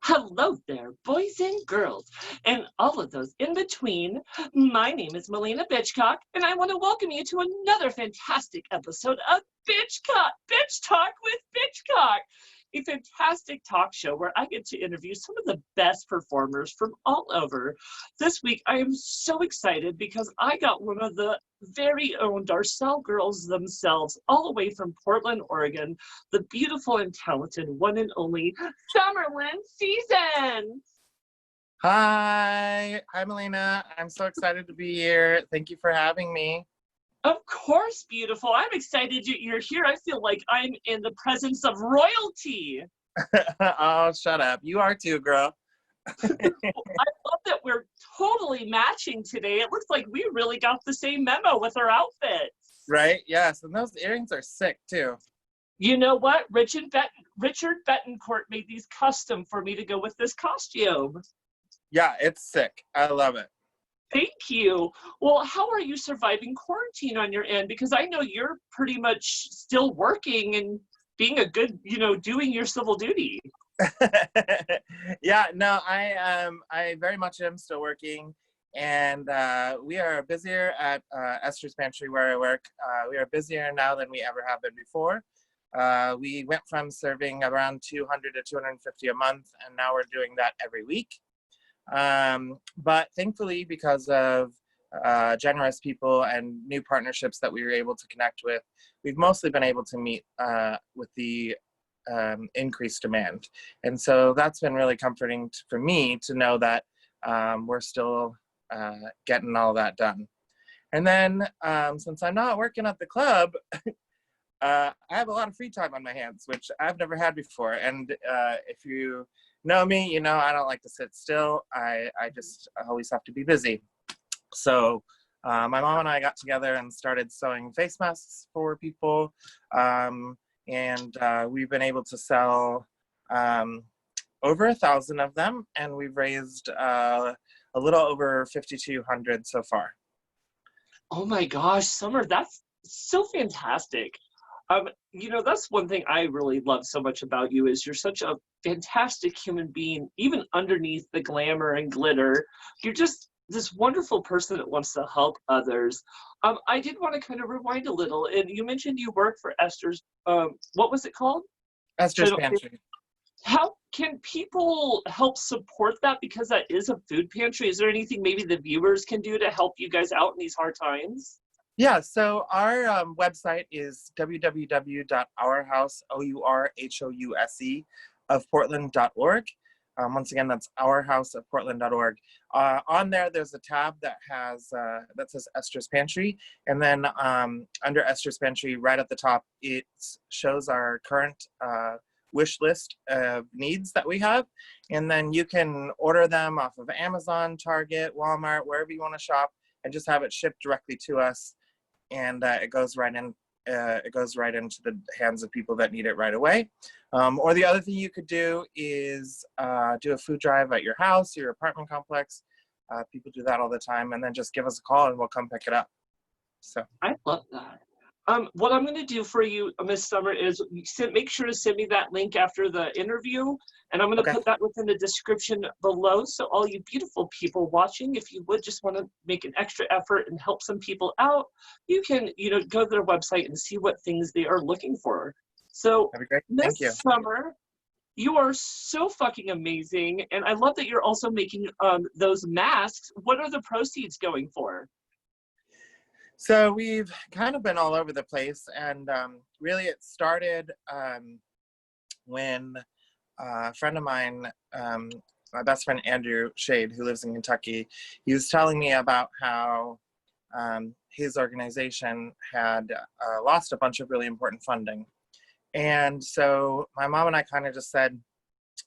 Hello there, boys and girls, and all of those in between. My name is Maliena Bitchcock, and I want to welcome you to another fantastic episode of Bitch Talk with Bitchcock, a fantastic talk show where I get to interview some of the best performers from all over. This week, I am so excited because I got one of the very own Darcelle girls themselves, all the way from Portland, Oregon, the beautiful and talented one and only Summer Lynne Seasons. Hi Maliena. I'm so excited to be here. Thank you for having me. Of course, beautiful. I'm excited you're here. I feel like I'm in the presence of royalty. Oh, shut up. You are too, girl. I love that we're totally matching today. It looks like we really got the same memo with our outfits. Right? Yes. And those earrings are sick too. You know what? Richard Betancourt made these custom for me to go with this costume. Yeah, it's sick. I love it. Thank you. Well, how are you surviving quarantine on your end? Because I know you're pretty much still working and being a good, doing your civil duty. Yeah, no, I very much am still working, and we are busier at Esther's Pantry where I work. We are busier now than we ever have been before. We went from serving around 200 to 250 a month, and now we're doing that every week. But thankfully, because of generous people and new partnerships that we were able to connect with, we've mostly been able to meet with the increased demand. And so that's been really comforting for me to know that we're still getting all that done. And then since I'm not working at the club, I have a lot of free time on my hands, which I've never had before. And if you know me, you know I don't like to sit still. I always have to be busy. So my mom and I got together and started sewing face masks for people. And we've been able to sell over 1,000 of them, and we've raised a little over 5,200 so far. Oh my gosh, Summer, that's so fantastic. That's one thing I really love so much about you is you're such a fantastic human being, even underneath the glamour and glitter. You're just this wonderful person that wants to help others. I did want to kind of rewind a little, and you mentioned you work for Esther's, what was it called? Esther's Pantry. How can people help support that? Because that is a food pantry. Is there anything maybe the viewers can do to help you guys out in these hard times? Yeah, so our website is www.ourhouse, of Portland.org. Once again, that's ourhouseofportland.org. On there, there's a tab that has that says Esther's Pantry, and then under Esther's Pantry, right at the top, it shows our current wish list of needs that we have, and then you can order them off of Amazon, Target, Walmart, wherever you want to shop, and just have it shipped directly to us, and it goes right in. It goes right into the hands of people that need it right away. Or the other thing you could do is do a food drive at your house, your apartment complex. People do that all the time, and then just give us a call and we'll come pick it up. So I love that. What I'm going to do for you, Miss Summer, is make sure to send me that link after the interview, and I'm going to put that within the description below. So all you beautiful people watching, if you would just want to make an extra effort and help some people out, you can, go to their website and see what things they are looking for. So, Miss Summer, you are so fucking amazing, and I love that you're also making those masks. What are the proceeds going for? So we've kind of been all over the place, and really it started when a friend of mine, my best friend Andrew Shade, who lives in Kentucky, he was telling me about how his organization had lost a bunch of really important funding. And so my mom and I kind of just said,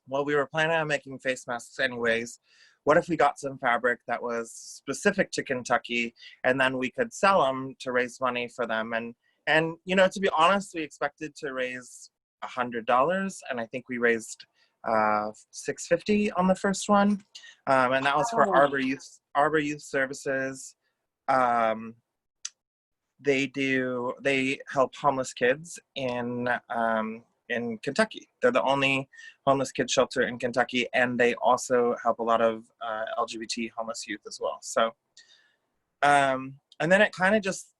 well, we were planning on making face masks anyways. What if we got some fabric that was specific to Kentucky, and then we could sell them to raise money for them? And to be honest, we expected to raise $100, and I think we raised $650 on the first one, and that was for Arbor Youth Services. They help homeless kids in in Kentucky. They're the only homeless kids shelter in Kentucky, and they also help a lot of LGBT homeless youth as well. So, and then it kind of just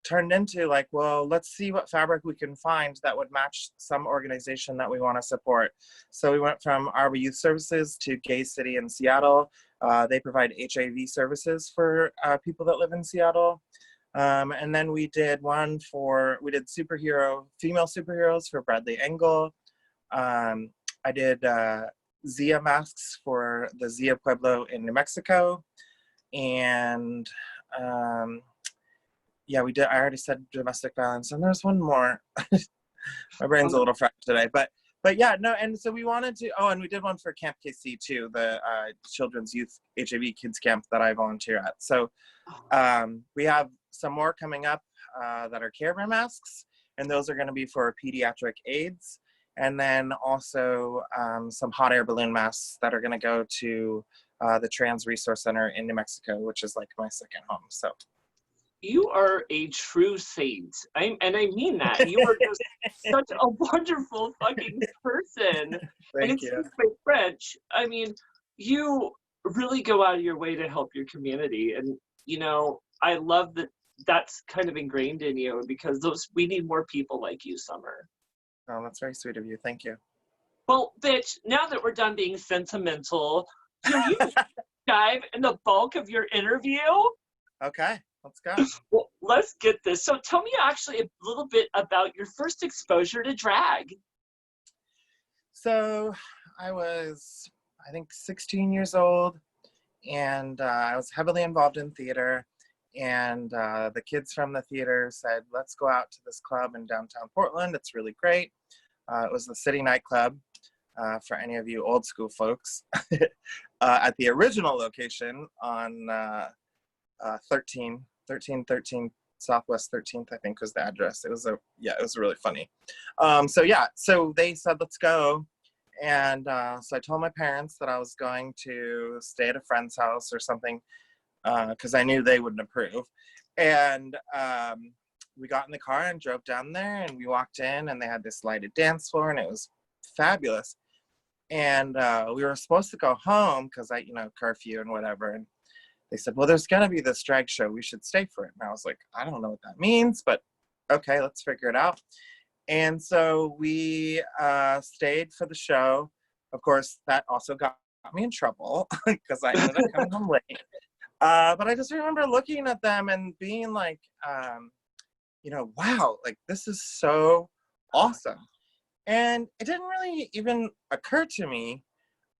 turned into like, well, let's see what fabric we can find that would match some organization that we want to support. So we went from Arbor Youth Services to Gay City in Seattle. They provide HIV services for people that live in Seattle. And then we did female superheroes for Bradley Engel. I did Zia masks for the Zia Pueblo in New Mexico. And yeah, we did. I already said domestic violence, and there's one more. My brain's a little fried today, but yeah, no. And so we wanted to. Oh, and we did one for Camp KC too, the Children's Youth HIV Kids Camp that I volunteer at. So we have some more coming up that are Care Bear masks, and those are going to be for pediatric AIDS, and then also some hot air balloon masks that are going to go to the Trans Resource Center in New Mexico, which is like my second home. So. You are a true saint. And I mean that. You are just such a wonderful fucking person. And Thank you. excuse my French. I mean, you really go out of your way to help your community. And, you know, I love that that's kind of ingrained in you, because we need more people like you, Summer. Oh, that's very sweet of you. Thank you. Well, bitch, now that we're done being sentimental, can you dive in the bulk of your interview? Okay. Let's go. Well, let's get this. So tell me actually a little bit about your first exposure to drag. So I was, I think, 16 years old, and I was heavily involved in theater. And the kids from the theater said, let's go out to this club in downtown Portland. It's really great. It was the City Nightclub, for any of you old school folks, at the original location on 1313 Southwest 13th, I think was the address. It was really funny. So they said, let's go. And so I told my parents that I was going to stay at a friend's house or something, because I knew they wouldn't approve. And we got in the car and drove down there, and we walked in, and they had this lighted dance floor, and it was fabulous. And we were supposed to go home because curfew and whatever. And they said, well, there's going to be this drag show. We should stay for it. And I was like, I don't know what that means, but okay, let's figure it out. And so we stayed for the show. Of course, that also got me in trouble because I ended up coming home late. But I just remember looking at them and being like, wow, like this is so awesome. And it didn't really even occur to me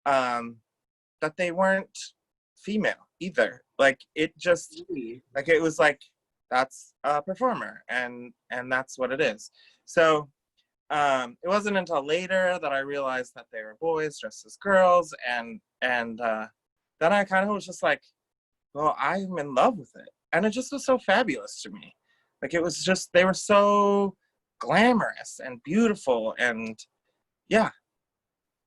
that they weren't female either. Like it just, like it was like, that's a performer and that's what it is. So it wasn't until later that I realized that they were boys dressed as girls, and then I kind of was just like, well, I'm in love with it. And it just was so fabulous to me. Like it was just, they were so glamorous and beautiful, and yeah.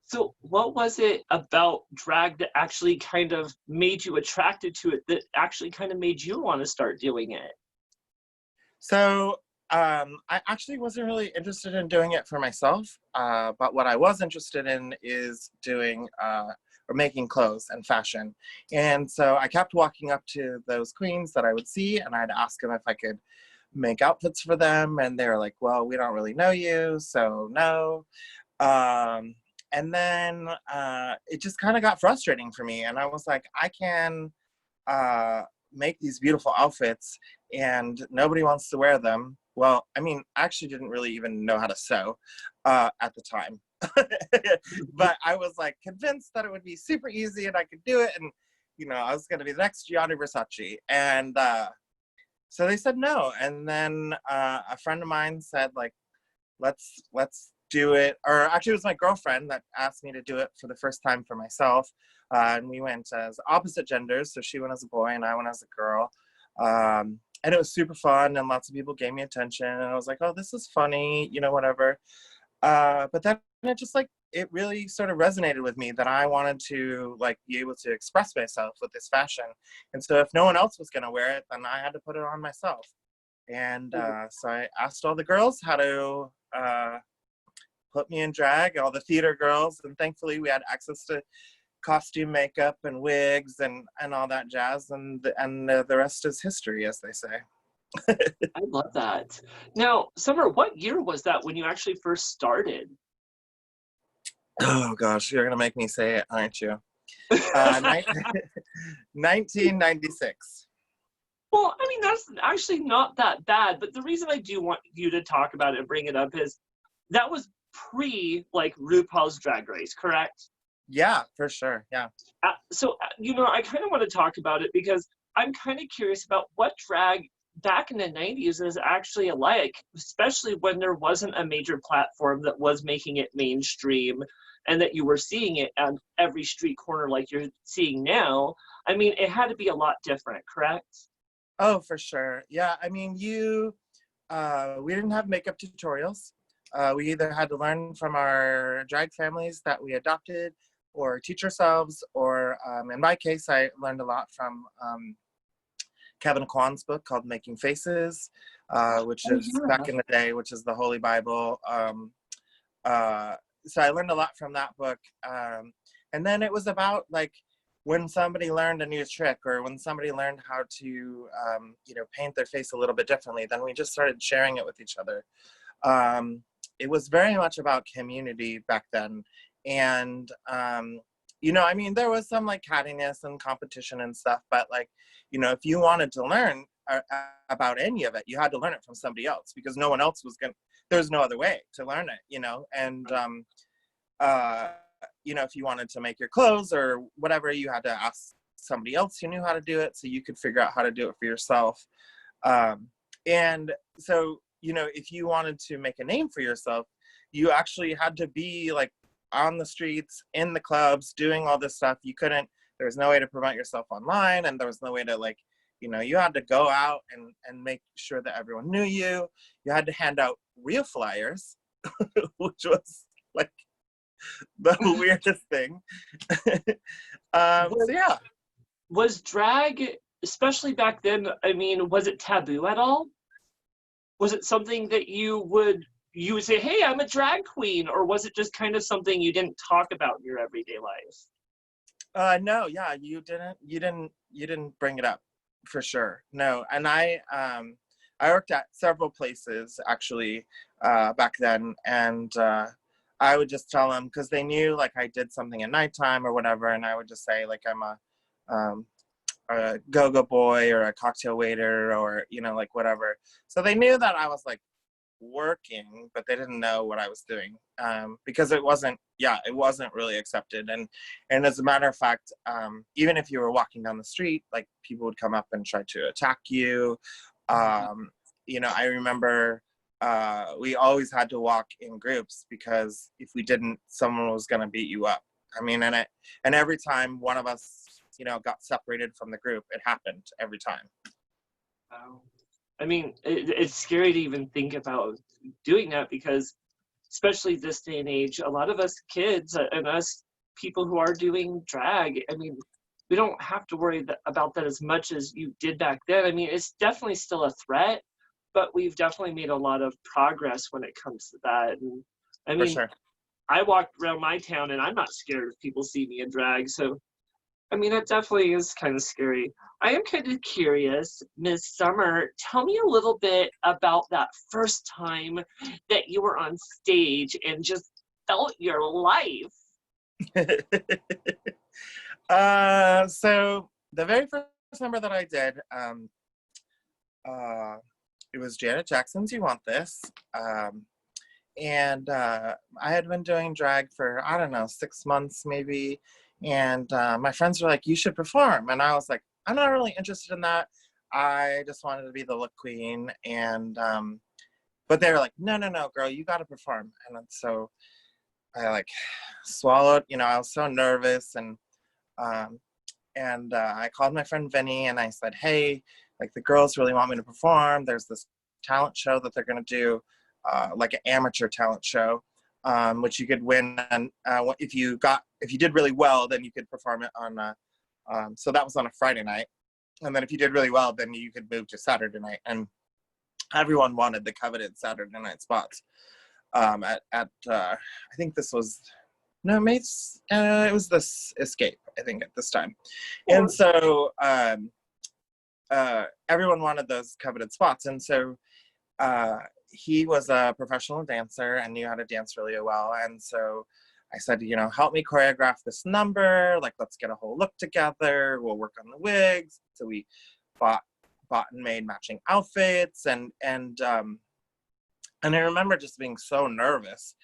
So what was it about drag that actually kind of made you attracted to it, that actually kind of made you want to start doing it? So I actually wasn't really interested in doing it for myself, but what I was interested in is doing or making clothes and fashion. And so I kept walking up to those queens that I would see, and I'd ask them if I could make outfits for them, and they were like, well, we don't really know you, so no. And then it just kind of got frustrating for me, and I was like, I can make these beautiful outfits and nobody wants to wear them. Well, I mean, I actually didn't really even know how to sew at the time. But I was like convinced that it would be super easy and I could do it, and I was going to be the next Gianni Versace. And so they said no. And then a friend of mine said, like, let's do it. Or actually, it was my girlfriend that asked me to do it for the first time for myself. And we went as opposite genders. So she went as a boy and I went as a girl. And it was super fun, and lots of people gave me attention. And I was like, oh, this is funny, whatever. But then it really sort of resonated with me that I wanted to be able to express myself with this fashion. And so if no one else was going to wear it, then I had to put it on myself. And so I asked all the girls how to put me in drag, all the theater girls, and thankfully we had access to costume makeup and wigs and all that jazz, and the rest is history, as they say. I love that. Now, Summer, what year was that when you actually first started? Oh gosh, you're gonna make me say it, aren't you? 1996. Well, I mean, that's actually not that bad, but the reason I do want you to talk about it and bring it up is that was pre, like, RuPaul's Drag Race, correct? Yeah, for sure, yeah. So, you know, I kind of want to talk about it because I'm kind of curious about what drag back in the 90s is actually alike, especially when there wasn't a major platform that was making it mainstream and that you were seeing it on every street corner like you're seeing now. I mean, it had to be a lot different, correct? Oh, for sure. Yeah, I mean, we didn't have makeup tutorials. We either had to learn from our drag families that we adopted or teach ourselves, or in my case, I learned a lot from Kevin Kwan's book called Making Faces, which is back in the day, which is the Holy Bible. So I learned a lot from that book. And then it was about like when somebody learned a new trick or when somebody learned how to, you know, paint their face a little bit differently, then we just started sharing it with each other. It was very much about community back then. And, you know, I mean, there was some like cattiness and competition and stuff, but like, you know, if you wanted to learn about any of it, you had to learn it from somebody else because no one else was there's no other way to learn it, you know? And, you know, if you wanted to make your clothes or whatever, you had to ask somebody else who knew how to do it so you could figure out how to do it for yourself. And so, you know, if you wanted to make a name for yourself, you actually had to be like on the streets, in the clubs, doing all this stuff. You couldn't, there was no way to promote yourself online, and there was no way to like, you know, you had to go out and make sure that everyone knew you. You had to hand out real flyers, which was like the weirdest thing. So yeah. Was drag, especially back then, I mean, was it taboo at all? Was it something that you would say, hey, I'm a drag queen, or was it just kind of something you didn't talk about in your everyday life? No, yeah, you didn't bring it up for sure. No, and I worked at several places actually back then, and I would just tell them because they knew like I did something at nighttime or whatever, and I would just say like I'm a go-go boy or a cocktail waiter or, you know, like whatever. So they knew that I was like working, but they didn't know what I was doing because it wasn't really accepted. And as a matter of fact, even if you were walking down the street, like people would come up and try to attack you. You know, I remember we always had to walk in groups because if we didn't, someone was going to beat you up. I mean, and every time one of us, you know, got separated from the group, it happened every time. Wow. I mean, it's scary to even think about doing that because, especially this day and age, a lot of us kids and us people who are doing drag, I mean, we don't have to worry about that as much as you did back then. I mean, it's definitely still a threat, but we've definitely made a lot of progress when it comes to that. And I mean, For sure. I walk around my town and I'm not scared if people see me in drag. So, I mean, it definitely is kind of scary. I am kind of curious, Ms. Summer, tell me a little bit about that first time that you were on stage and just felt your life. So the very first number that I did, it was Janet Jackson's You Want This. And I had been doing drag for, I don't know, 6 months maybe. And my friends were like, you should perform. And I was like, I'm not really interested in that. I just wanted to be the look queen. And, but they were like, no, girl, you got to perform. And so I like swallowed, you know, I was so nervous. And I called my friend Vinny and I said, hey, like the girls really want me to perform. There's this talent show that they're going to do, like an amateur talent show. Which you could win, and if you did really well, then you could perform it on. So that was on a Friday night, and then if you did really well, then you could move to Saturday night. And everyone wanted the coveted Saturday night spots. I think this was, no, mates, it was this Escape, I think, at this time. And so everyone wanted those coveted spots. And so he was a professional dancer and knew how to dance really well. And so I said, you know, help me choreograph this number. Like, let's get a whole look together. We'll work on the wigs. So we bought and made matching outfits. And I remember just being so nervous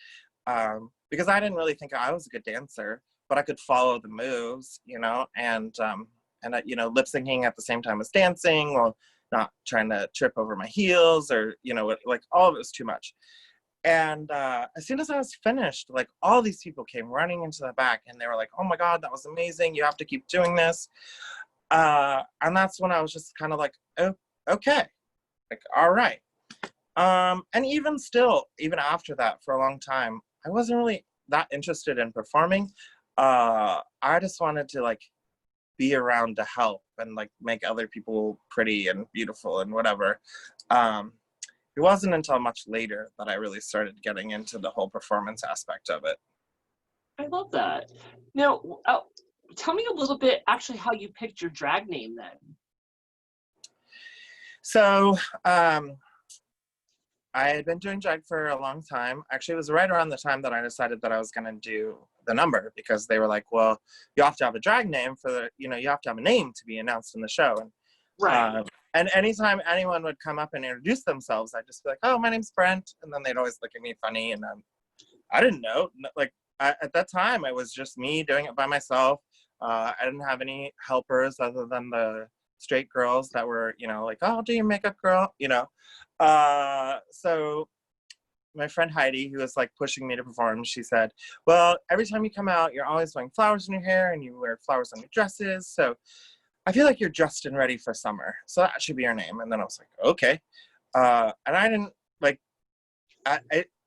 because I didn't really think I was a good dancer, but I could follow the moves, you know, and you know, lip syncing at the same time as dancing, or not trying to trip over my heels, or, you know, like all of it was too much. And as soon as I was finished, like, all these people came running into the back and they were like, oh my God, that was amazing. You have to keep doing this. And that's when I was just kind of like, oh, okay, like, all right. And even after that, for a long time, I wasn't really that interested in performing. I just wanted to, like, be around to help and, like, make other people pretty and beautiful and whatever. It wasn't until much later that I really started getting into the whole performance aspect of it. I love that. Now, tell me a little bit, actually, how you picked your drag name then. So, I had been doing drag for a long time. Actually, it was right around the time that I decided that I was going to do the number, because they were like, well, you have to have a drag name for the, you know, you have to have a name to be announced in the show. And, right. And anytime anyone would come up and introduce themselves, I'd just be like, oh, my name's Brent. And then they'd always look at me funny. And I didn't know. Like, at that time, it was just me doing it by myself. I didn't have any helpers other than the straight girls that were, you know, like, oh, do your makeup, girl, you know. So my friend Heidi, who was like pushing me to perform, she said, well, every time you come out, you're always wearing flowers in your hair and you wear flowers on your dresses. So I feel like you're dressed and ready for summer. So that should be your name. And then I was like, okay. And I didn't, like,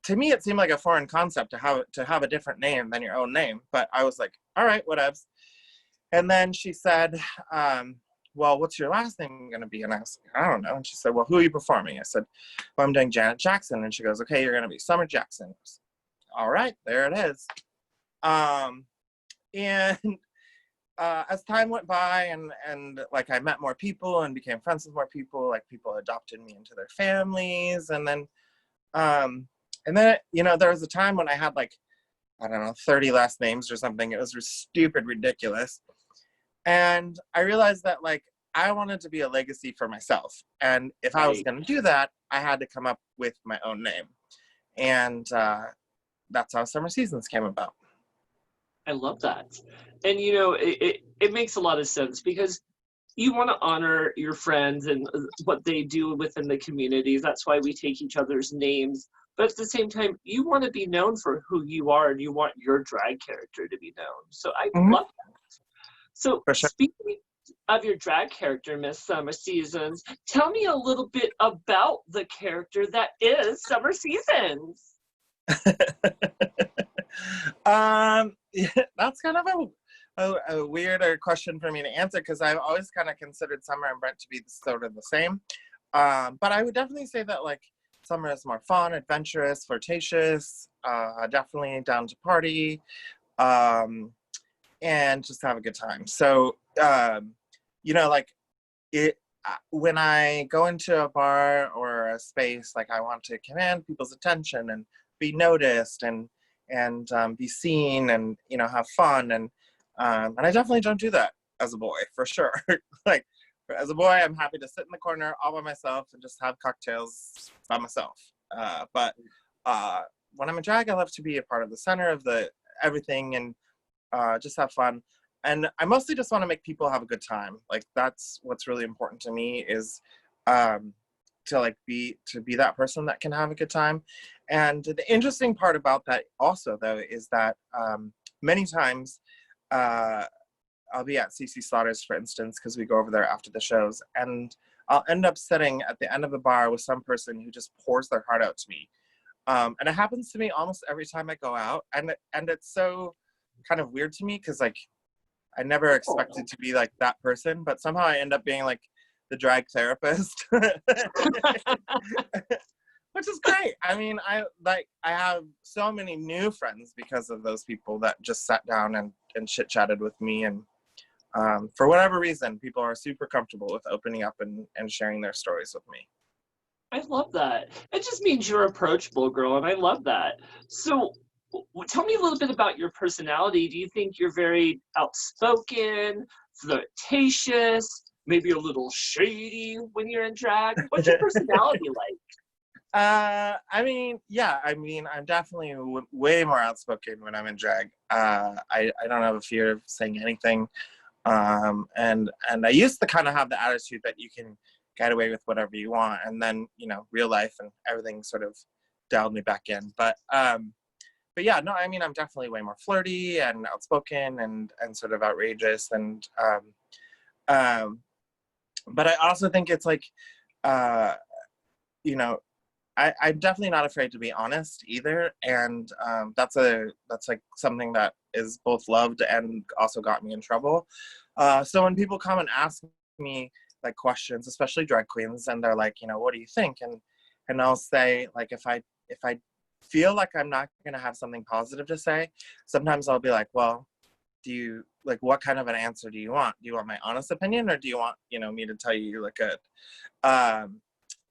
to me, it seemed like a foreign concept to have a different name than your own name. But I was like, all right, whatevs. And then she said, well, what's your last name going to be? And I was like, I don't know. And she said, well, who are you performing? I said, well, I'm doing Janet Jackson. And she goes, okay, you're going to be Summer Jackson. All right, there it is. As time went by and like I met more people and became friends with more people, like people adopted me into their families. And then, you know, there was a time when I had like, I don't know, 30 last names or something. It was stupid, ridiculous. And I realized that, like, I wanted to be a legacy for myself. And if I was going to do that, I had to come up with my own name. And that's how Summer Seasons came about. I love that. And, you know, it makes a lot of sense, because you want to honor your friends and what they do within the communities. That's why we take each other's names. But at the same time, you want to be known for who you are, and you want your drag character to be known. So I love that. So For sure. Speaking of your drag character, Miss Summer Seasons, tell me a little bit about the character that is Summer Seasons. Yeah, that's kind of a weirder question for me to answer, because I've always kind of considered Summer and Brent to be sort of the same. But I would definitely say that, like, Summer is more fun, adventurous, flirtatious, definitely down to party, and just have a good time. So, you know, like, when I go into a bar or a space, like, I want to command people's attention and be noticed and be seen and, you know, have fun. And I definitely don't do that as a boy, for sure. Like, as a boy, I'm happy to sit in the corner all by myself and just have cocktails by myself. But when I'm in drag, I love to be a part of the center of everything and just have fun. And I mostly just want to make people have a good time. Like, that's what's really important to me, is to be that person that can have a good time. And the interesting part about that also, though, is that many times I'll be at CC Slaughter's, for instance, because we go over there after the shows, and I'll end up sitting at the end of the bar with some person who just pours their heart out to me. And it happens to me almost every time I go out, and it's so kind of weird to me, because, like, I never expected to be like that person, but somehow I end up being like the drag therapist. which is great. I mean, I have so many new friends because of those people that just sat down and chit chatted with me. And for whatever reason, people are super comfortable with opening up and sharing their stories with me. I love that. It just means you're approachable, girl, and I love that. So, tell me a little bit about your personality. Do you think you're very outspoken, flirtatious, maybe a little shady when you're in drag? What's your personality like? I mean, yeah, I mean, I'm definitely way more outspoken when I'm in drag. I don't have a fear of saying anything. And I used to kind of have the attitude that you can get away with whatever you want, and then, you know, real life and everything sort of dialed me back in. But yeah, no, I mean, I'm definitely way more flirty and outspoken and sort of outrageous. And but I also think it's like, you know, I'm definitely not afraid to be honest either. And that's like something that is both loved and also got me in trouble. So when people come and ask me like questions, especially drag queens, and they're like, you know, what do you think? And I'll say, like, if I feel like I'm not going to have something positive to say, sometimes I'll be like, well, do you, like, what kind of an answer do you want? Do you want my honest opinion, or do you want, you know, me to tell you look good?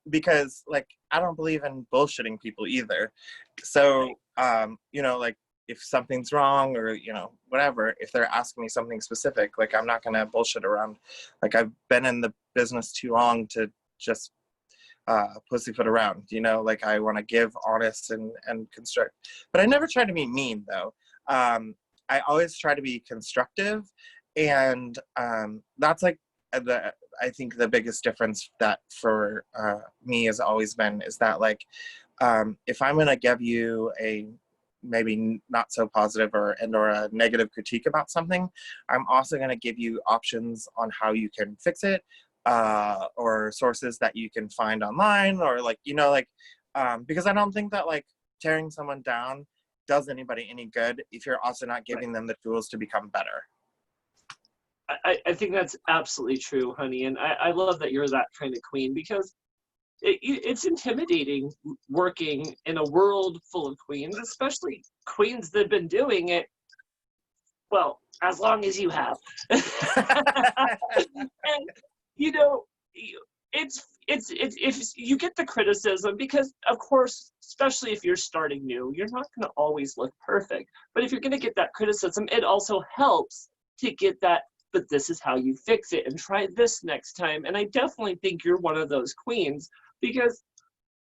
Because, like, I don't believe in bullshitting people either. So, you know, like, if something's wrong or, you know, whatever, if they're asking me something specific, like, I'm not going to bullshit around. Like, I've been in the business too long to just pussyfoot around, you know, like, I want to give honest and construct, but I never try to be mean though. I always try to be constructive, and that's like I think the biggest difference that for me has always been is that, like, if I'm going to give you a maybe not so positive or a negative critique about something, I'm also going to give you options on how you can fix it, or sources that you can find online, or, like, you know, like, because I don't think that, like, tearing someone down does anybody any good if you're also not giving them the tools to become better. I think that's absolutely true, honey. And I love that you're that kind of queen, because it's intimidating working in a world full of queens, especially queens that have been doing it, well, as long as you have. And, you know, it's if you get the criticism, because of course, especially if you're starting new, you're not going to always look perfect. But if you're going to get that criticism, it also helps to get that, but this is how you fix it, and try this next time. And I definitely think you're one of those queens, because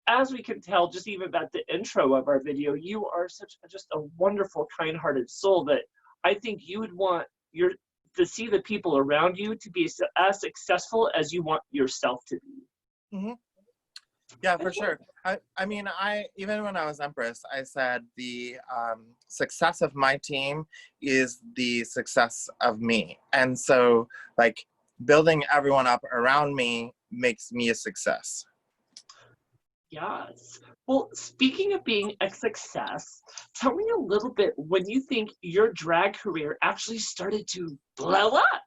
as we can tell, just even about the intro of our video, you are just a wonderful, kind-hearted soul that I think you would want to see the people around you to be as successful as you want yourself to be. Mm-hmm. Yeah, for sure. I mean, even when I was Empress, I said the success of my team is the success of me. And so, like, building everyone up around me makes me a success. Yes. Well, speaking of being a success, tell me a little bit when you think your drag career actually started to blow up.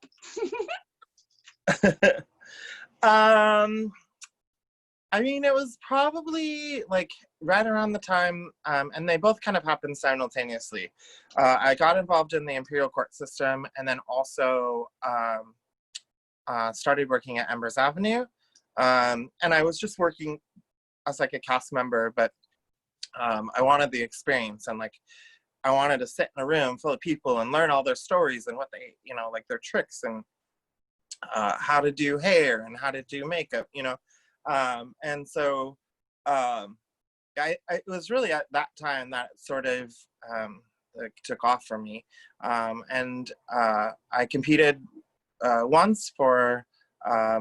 I mean, it was probably, like, right around the time, and they both kind of happened simultaneously. I got involved in the Imperial Court system, and then also started working at Empress Avenue. And I was just working as, like, a cast member, but I wanted the experience, and, like, I wanted to sit in a room full of people and learn all their stories and what they, you know, like, their tricks, and how to do hair and how to do makeup, you know. And so it was really at that time that sort of like, took off for me. And I competed once for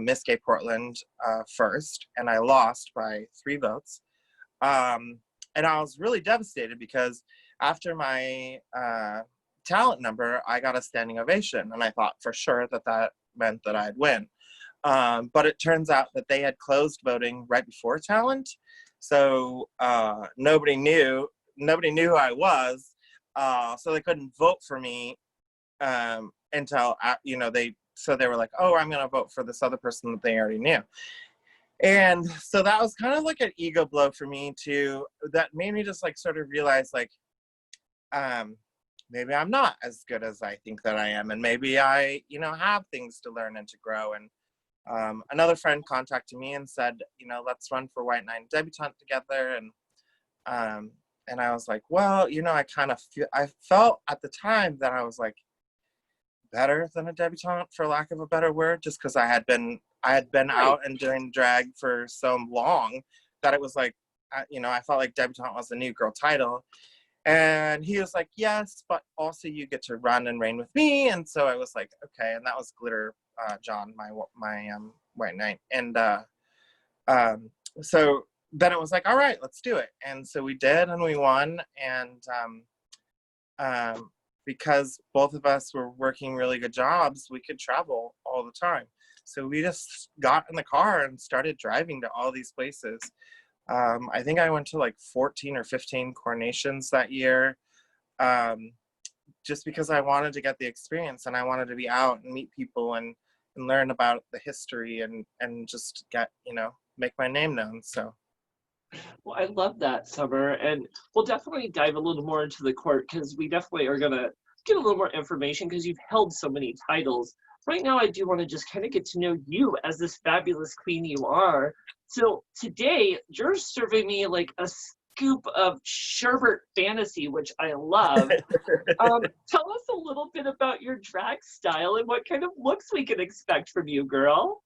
Miss Gay Portland first, and I lost by 3 votes. And I was really devastated because after my talent number, I got a standing ovation, and I thought for sure that meant that I'd win. But it turns out that they had closed voting right before talent, so nobody knew who I was, so they couldn't vote for me until, you know, they were like, oh, I'm gonna vote for this other person that they already knew. And so that was kind of like an ego blow for me too. That made me just like sort of realize like, maybe I'm not as good as I think that I am. And maybe I, you know, have things to learn and to grow. And another friend contacted me and said, you know, let's run for White Knight Debutante together. And I was like, well, you know, I felt at the time that I was like better than a debutante, for lack of a better word, just because I had been Right. out and doing drag for so long that it was like, you know, I felt like debutante was the new girl title. And he was like, yes, but also you get to run and reign with me. And so I was like, okay. And that was Glitter John, my White Knight. And um, so then it was like, all right, let's do it. And so we did, and we won. And because both of us were working really good jobs, we could travel all the time. So we just got in the car and started driving to all these places. I think I went to like 14 or 15 coronations that year, just because I wanted to get the experience and I wanted to be out and meet people and learn about the history and just get, you know, make my name known. So. Well, I love that, Summer, and we'll definitely dive a little more into the court because we definitely are gonna get a little more information because you've held so many titles. Right now, I do want to just kind of get to know you as this fabulous queen you are. So today, you're serving me like a scoop of sherbet fantasy, which I love. Tell us a little bit about your drag style and what kind of looks we can expect from you, girl.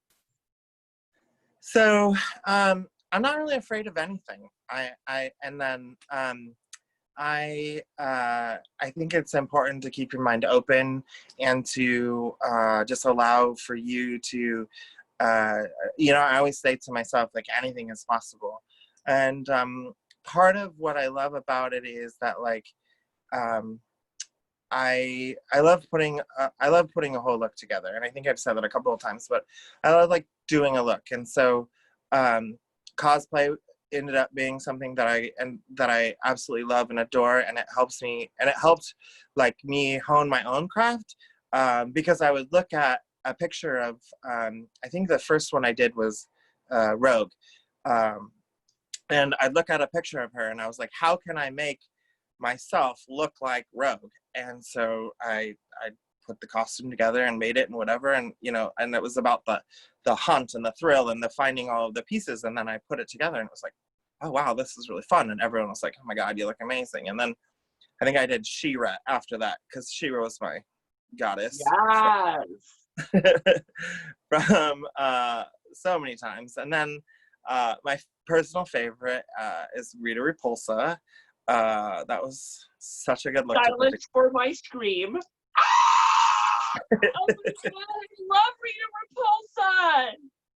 So I'm not really afraid of anything. I think it's important to keep your mind open and to just allow for you to, you know, I always say to myself, like, anything is possible. And part of what I love about it is that, like, I love putting a whole look together, and I think I've said that a couple of times, but I love like doing a look. And so cosplay ended up being something that I absolutely love and adore, and it helped like me hone my own craft, because I would look at a picture of I think the first one I did was Rogue, and I'd look at a picture of her and I was like, how can I make myself look like Rogue? And so I put the costume together and made it and whatever, and you know, and it was about the hunt and the thrill and the finding all of the pieces, and then I put it together and it was like, oh wow, this is really fun, and everyone was like, oh my god, you look amazing. And then I think I did She-Ra after that because She-Ra was my goddess Yes. from so many times. And then my personal favorite is Rita Repulsa. That was such a good look to put Silence for my scream. Oh my god, I love Rita Repulsa.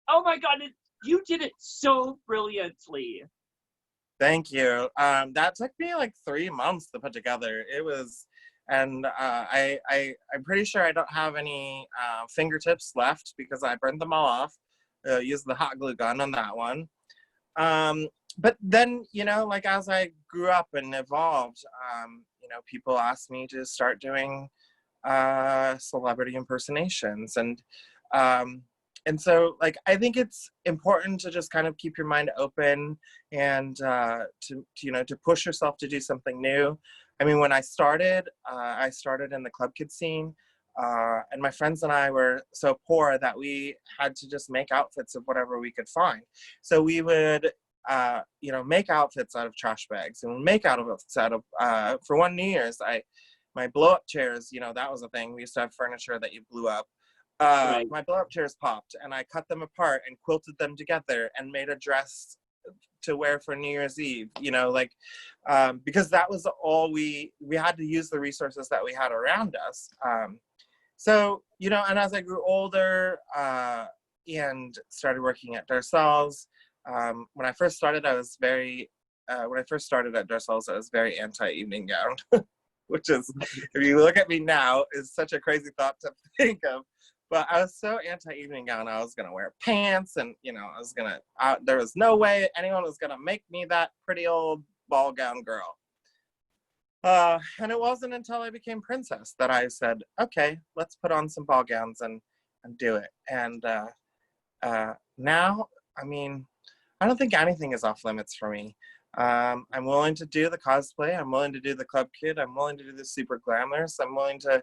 Oh my god, you did it so brilliantly. Thank you. That took me like 3 months to put together. It was, and I'm pretty sure I don't have any fingertips left because I burned them all off. Used the hot glue gun on that one. But then, you know, like as I grew up and evolved, you know, people asked me to start doing celebrity impersonations, and so like I think it's important to just kind of keep your mind open and to you know, to push yourself to do something new. I mean, when I started in the club kid scene, and my friends and I were so poor that we had to just make outfits of whatever we could find. So we would you know, make outfits out of trash bags and make outfits out of for one New Year's, my blow up chairs, you know, that was a thing. We used to have furniture that you blew up. Right. My blow up chairs popped and I cut them apart and quilted them together and made a dress to wear for New Year's Eve, you know, like, because that was all we had to use the resources that we had around us. So, you know, and as I grew older and started working at Darcelle's, when I first started at Darcelle's, I was very anti-evening gown. Which is, if you look at me now, is such a crazy thought to think of. But I was so anti-evening gown. I was gonna wear pants, and you know, there was no way anyone was gonna make me that pretty old ball gown girl. And it wasn't until I became princess that I said, okay, let's put on some ball gowns and do it. And now I mean, I don't think anything is off limits for me. I'm willing to do the cosplay. I'm willing to do the club kid. I'm willing to do the super glamorous. I'm willing to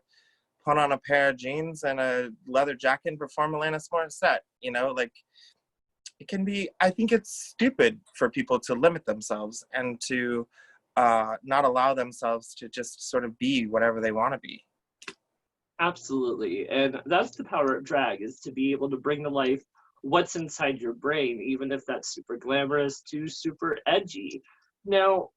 put on a pair of jeans and a leather jacket and perform Alanis Morissette. You know, like, it can be, I think it's stupid for people to limit themselves and to not allow themselves to just sort of be whatever they want to be. Absolutely. And that's the power of drag, is to be able to bring to life what's inside your brain, even if that's super glamorous to super edgy. Now,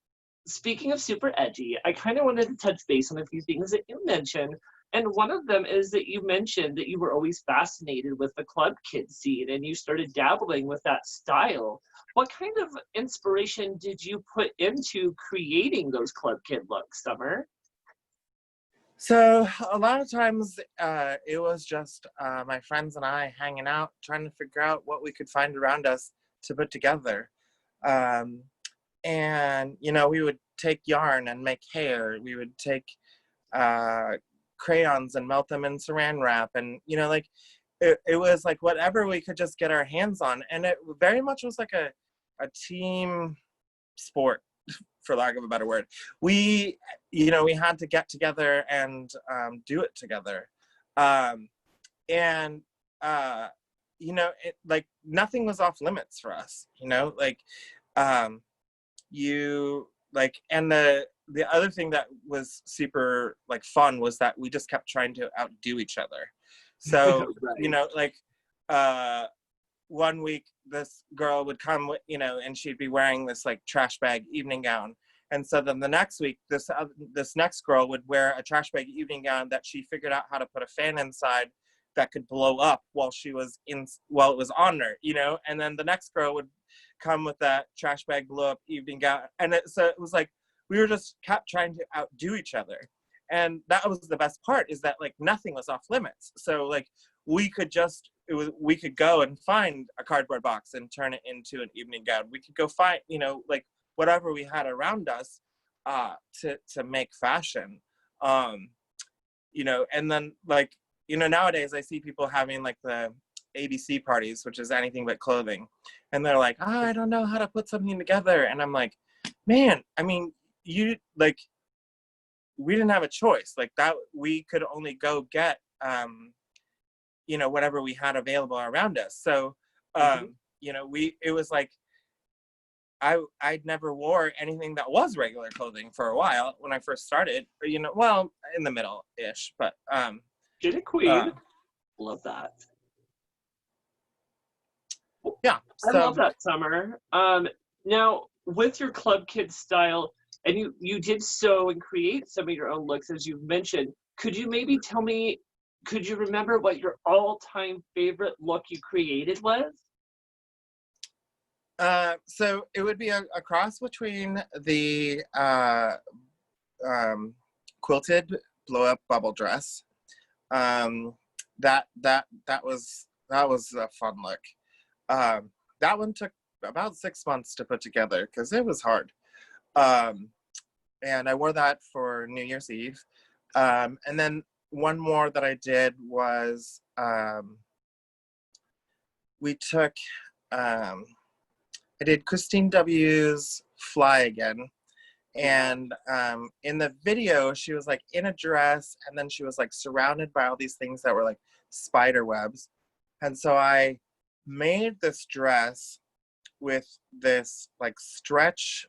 speaking of super edgy, I kind of wanted to touch base on a few things that you mentioned. And one of them is that you mentioned that you were always fascinated with the club kid scene and you started dabbling with that style. What kind of inspiration did you put into creating those club kid looks, Summer? So a lot of times it was just my friends and I hanging out, trying to figure out what we could find around us to put together. And, you know, we would take yarn and make hair. We would take crayons and melt them in saran wrap. And, you know, like, it was like whatever we could just get our hands on. And it very much was like a team sport, for lack of a better word. We, you know, we had to get together and do it together. And, you know, like, nothing was off limits for us, you know, like, you, like, and the other thing that was super, like, fun was that we just kept trying to outdo each other. So, Right. you know, like, one week this girl would come, you know, and she'd be wearing this like trash bag evening gown. And so then the next week, this next girl would wear a trash bag evening gown that she figured out how to put a fan inside that could blow up while it was on her, you know. And then the next girl would come with that trash bag blow up evening gown. And so it was like, we were just kept trying to outdo each other. And that was the best part, is that, like, nothing was off limits. So, like, we could go and find a cardboard box and turn it into an evening gown. We could go find, you know, like, whatever we had around us to make fashion. You know, and then, like, you know, nowadays I see people having like the ABC parties, which is anything but clothing. And they're like, oh, I don't know how to put something together. And I'm like, man, I mean, we didn't have a choice. Like, that, we could only go get, you know, whatever we had available around us. So, you know, it was like, I'd never wore anything that was regular clothing for a while when I first started, you know, well, in the middle-ish, but, Get it, queen. Love that. Yeah. I love that, Summer. Now, with your club kid style, and you did sew and create some of your own looks, as you've mentioned, could you maybe tell me, could you remember what your all-time favorite look you created was? So it would be a cross between the quilted blow-up bubble dress. That was a fun look. That one took about 6 months to put together because it was hard. And I wore that for New Year's Eve. And then one more that I did was I did Christine W's Fly Again. And in the video, she was like in a dress, and then she was like surrounded by all these things that were like spider webs. And so I made this dress with this like stretch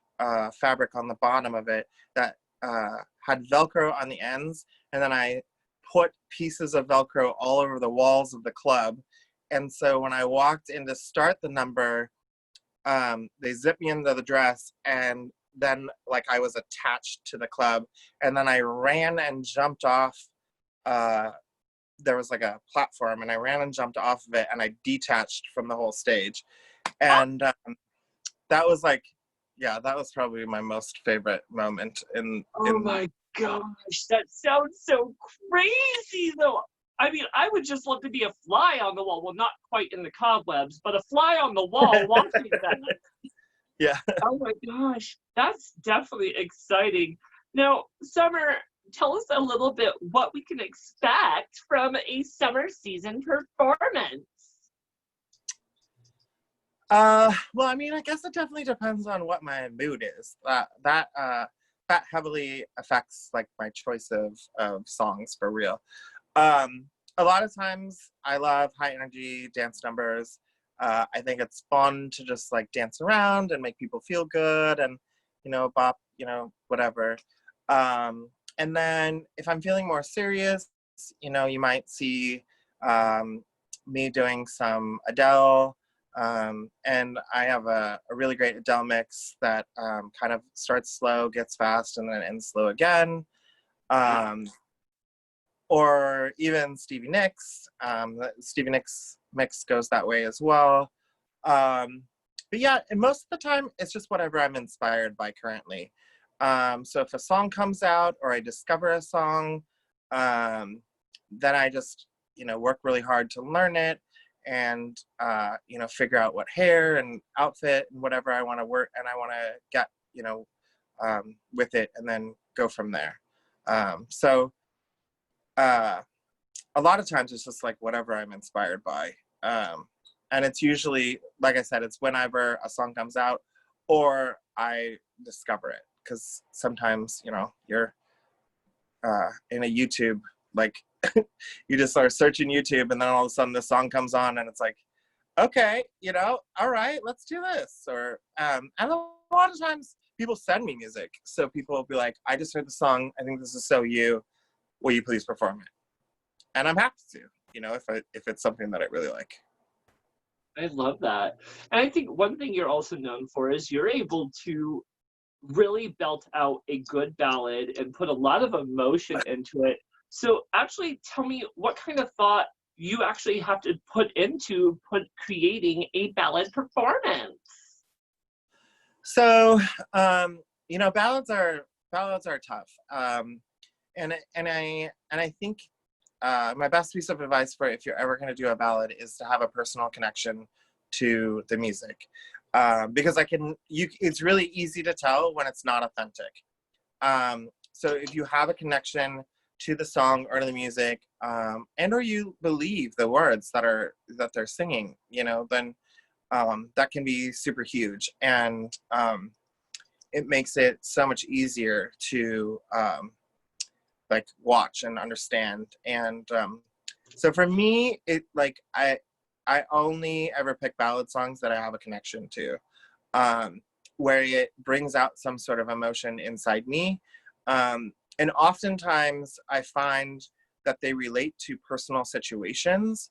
fabric on the bottom of it that had Velcro on the ends. And then I put pieces of Velcro all over the walls of the club. And so when I walked in to start the number, they zipped me into the dress, and then like I was attached to the club, and then I ran and jumped off. There was like a platform, and I ran and jumped off of it, and I detached from the whole stage. And that was like, yeah, that was probably my most favorite moment Oh my gosh, that sounds so crazy though. I mean, I would just love to be a fly on the wall. Well, not quite in the cobwebs, but a fly on the wall watching that. Yeah. Oh my gosh, that's definitely exciting. Now, Summer, tell us a little bit what we can expect from a summer season performance. Well, I mean, I guess it definitely depends on what my mood is. That heavily affects like my choice of songs for real. A lot of times I love high energy dance numbers. I think it's fun to just like dance around and make people feel good and, bop, whatever. And then if I'm feeling more serious, you might see me doing some Adele. And I have a really great Adele mix that kind of starts slow, gets fast, and then ends slow again. Or even Stevie Nicks. The Stevie Nicks mix goes that way as well. But yeah, and most of the time, it's just whatever I'm inspired by currently. So if a song comes out or I discover a song, then I just, work really hard to learn it and, figure out what hair and outfit and whatever I want to work and I want to get, with it and then go from there. So a lot of times it's just like whatever I'm inspired by. And it's usually, like I said, it's whenever a song comes out or I discover it. Because sometimes, you're in a YouTube, like you just start searching YouTube and then all of a sudden this song comes on and it's like, okay, all right, let's do this. Or, and a lot of times people send me music. So people will be like, I just heard the song. I think this is so you. Will you please perform it? And I'm happy to, if it's something that I really like. I love that. And I think one thing you're also known for is you're able to really belt out a good ballad and put a lot of emotion into it. So actually tell me what kind of thought you actually have to put into creating a ballad performance. So, ballads are tough. And I think my best piece of advice for if you're ever going to do a ballad is to have a personal connection to the music. Because it's really easy to tell when it's not authentic. So if you have a connection to the song or to the music, and or you believe the words that they're singing, then that can be super huge, and it makes it so much easier to like watch and understand. And so for me, it like I only ever pick ballad songs that I have a connection to, where it brings out some sort of emotion inside me. And oftentimes I find that they relate to personal situations.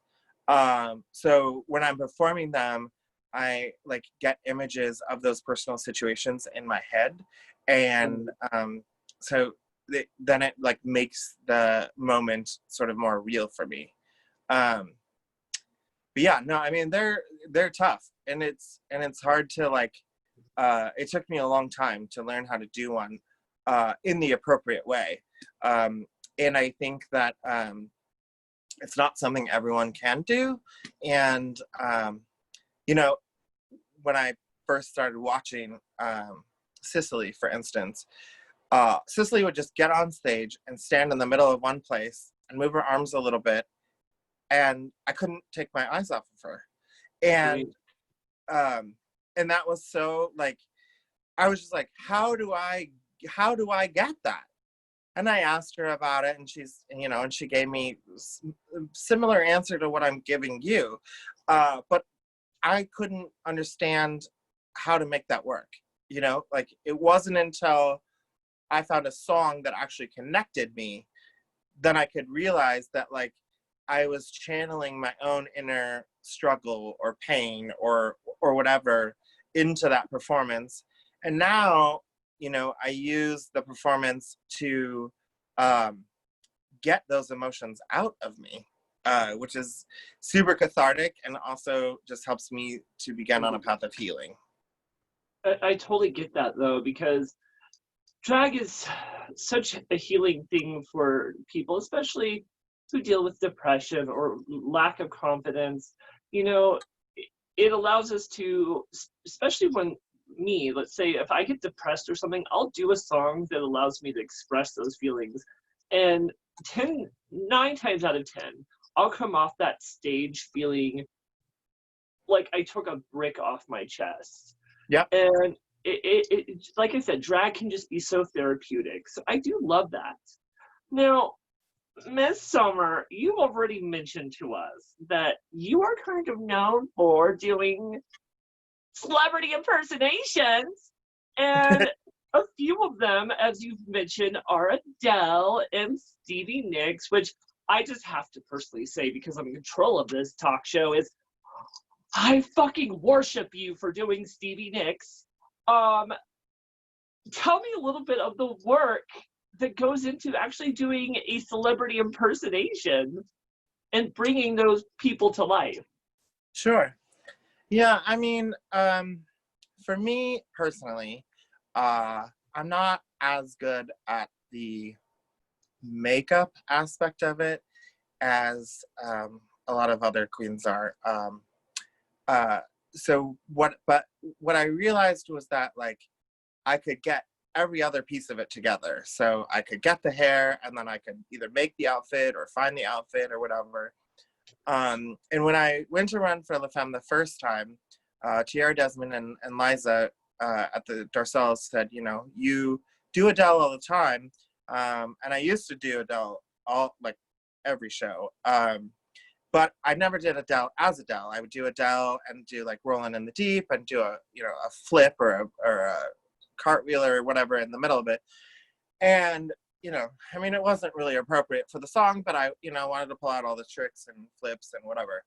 So when I'm performing them, I like get images of those personal situations in my head. And so then it like makes the moment sort of more real for me. But yeah, no, I mean, they're tough, and it's hard to like, it took me a long time to learn how to do one in the appropriate way. And I think that it's not something everyone can do. And, when I first started watching Cicely, for instance, Cicely would just get on stage and stand in the middle of one place and move her arms a little bit. And I couldn't take my eyes off of her. And that was so like, I was just like, how do I get that? And I asked her about it, and and she gave me similar answer to what I'm giving you. But I couldn't understand how to make that work. Like it wasn't until I found a song that actually connected me, then I could realize that like I was channeling my own inner struggle or pain or whatever into that performance. And now, I use the performance to get those emotions out of me, which is super cathartic and also just helps me to begin on a path of healing. I totally get that though, because drag is such a healing thing for people, especially who deal with depression or lack of confidence. It allows us to, especially when let's say if I get depressed or something, I'll do a song that allows me to express those feelings. And 9 times out of 10, I'll come off that stage feeling like I took a brick off my chest. Yep. And it like I said, drag can just be so therapeutic. So I do love that. Now, Miss Summer, you've already mentioned to us that you are kind of known for doing celebrity impersonations. And a few of them, as you've mentioned, are Adele and Stevie Nicks, which I just have to personally say, because I'm in control of this talk show, is I fucking worship you for doing Stevie Nicks. Tell me a little bit of the work that goes into actually doing a celebrity impersonation and bringing those people to life. Sure. Yeah, I mean, for me personally, I'm not as good at the makeup aspect of it as a lot of other queens are. But what I realized was that, like, I could get every other piece of it together. So I could get the hair, and then I could either make the outfit or find the outfit or whatever. And when I went to run for La Femme the first time, Tiara Desmond and Liza at the Darcelle said, you know, you do Adele all the time. And I used to do Adele every show. But I never did Adele as Adele. I would do Adele and do like Rolling in the Deep and do a flip or a cartwheel or whatever in the middle of it. And, you know, I mean, it wasn't really appropriate for the song, but I, wanted to pull out all the tricks and flips and whatever.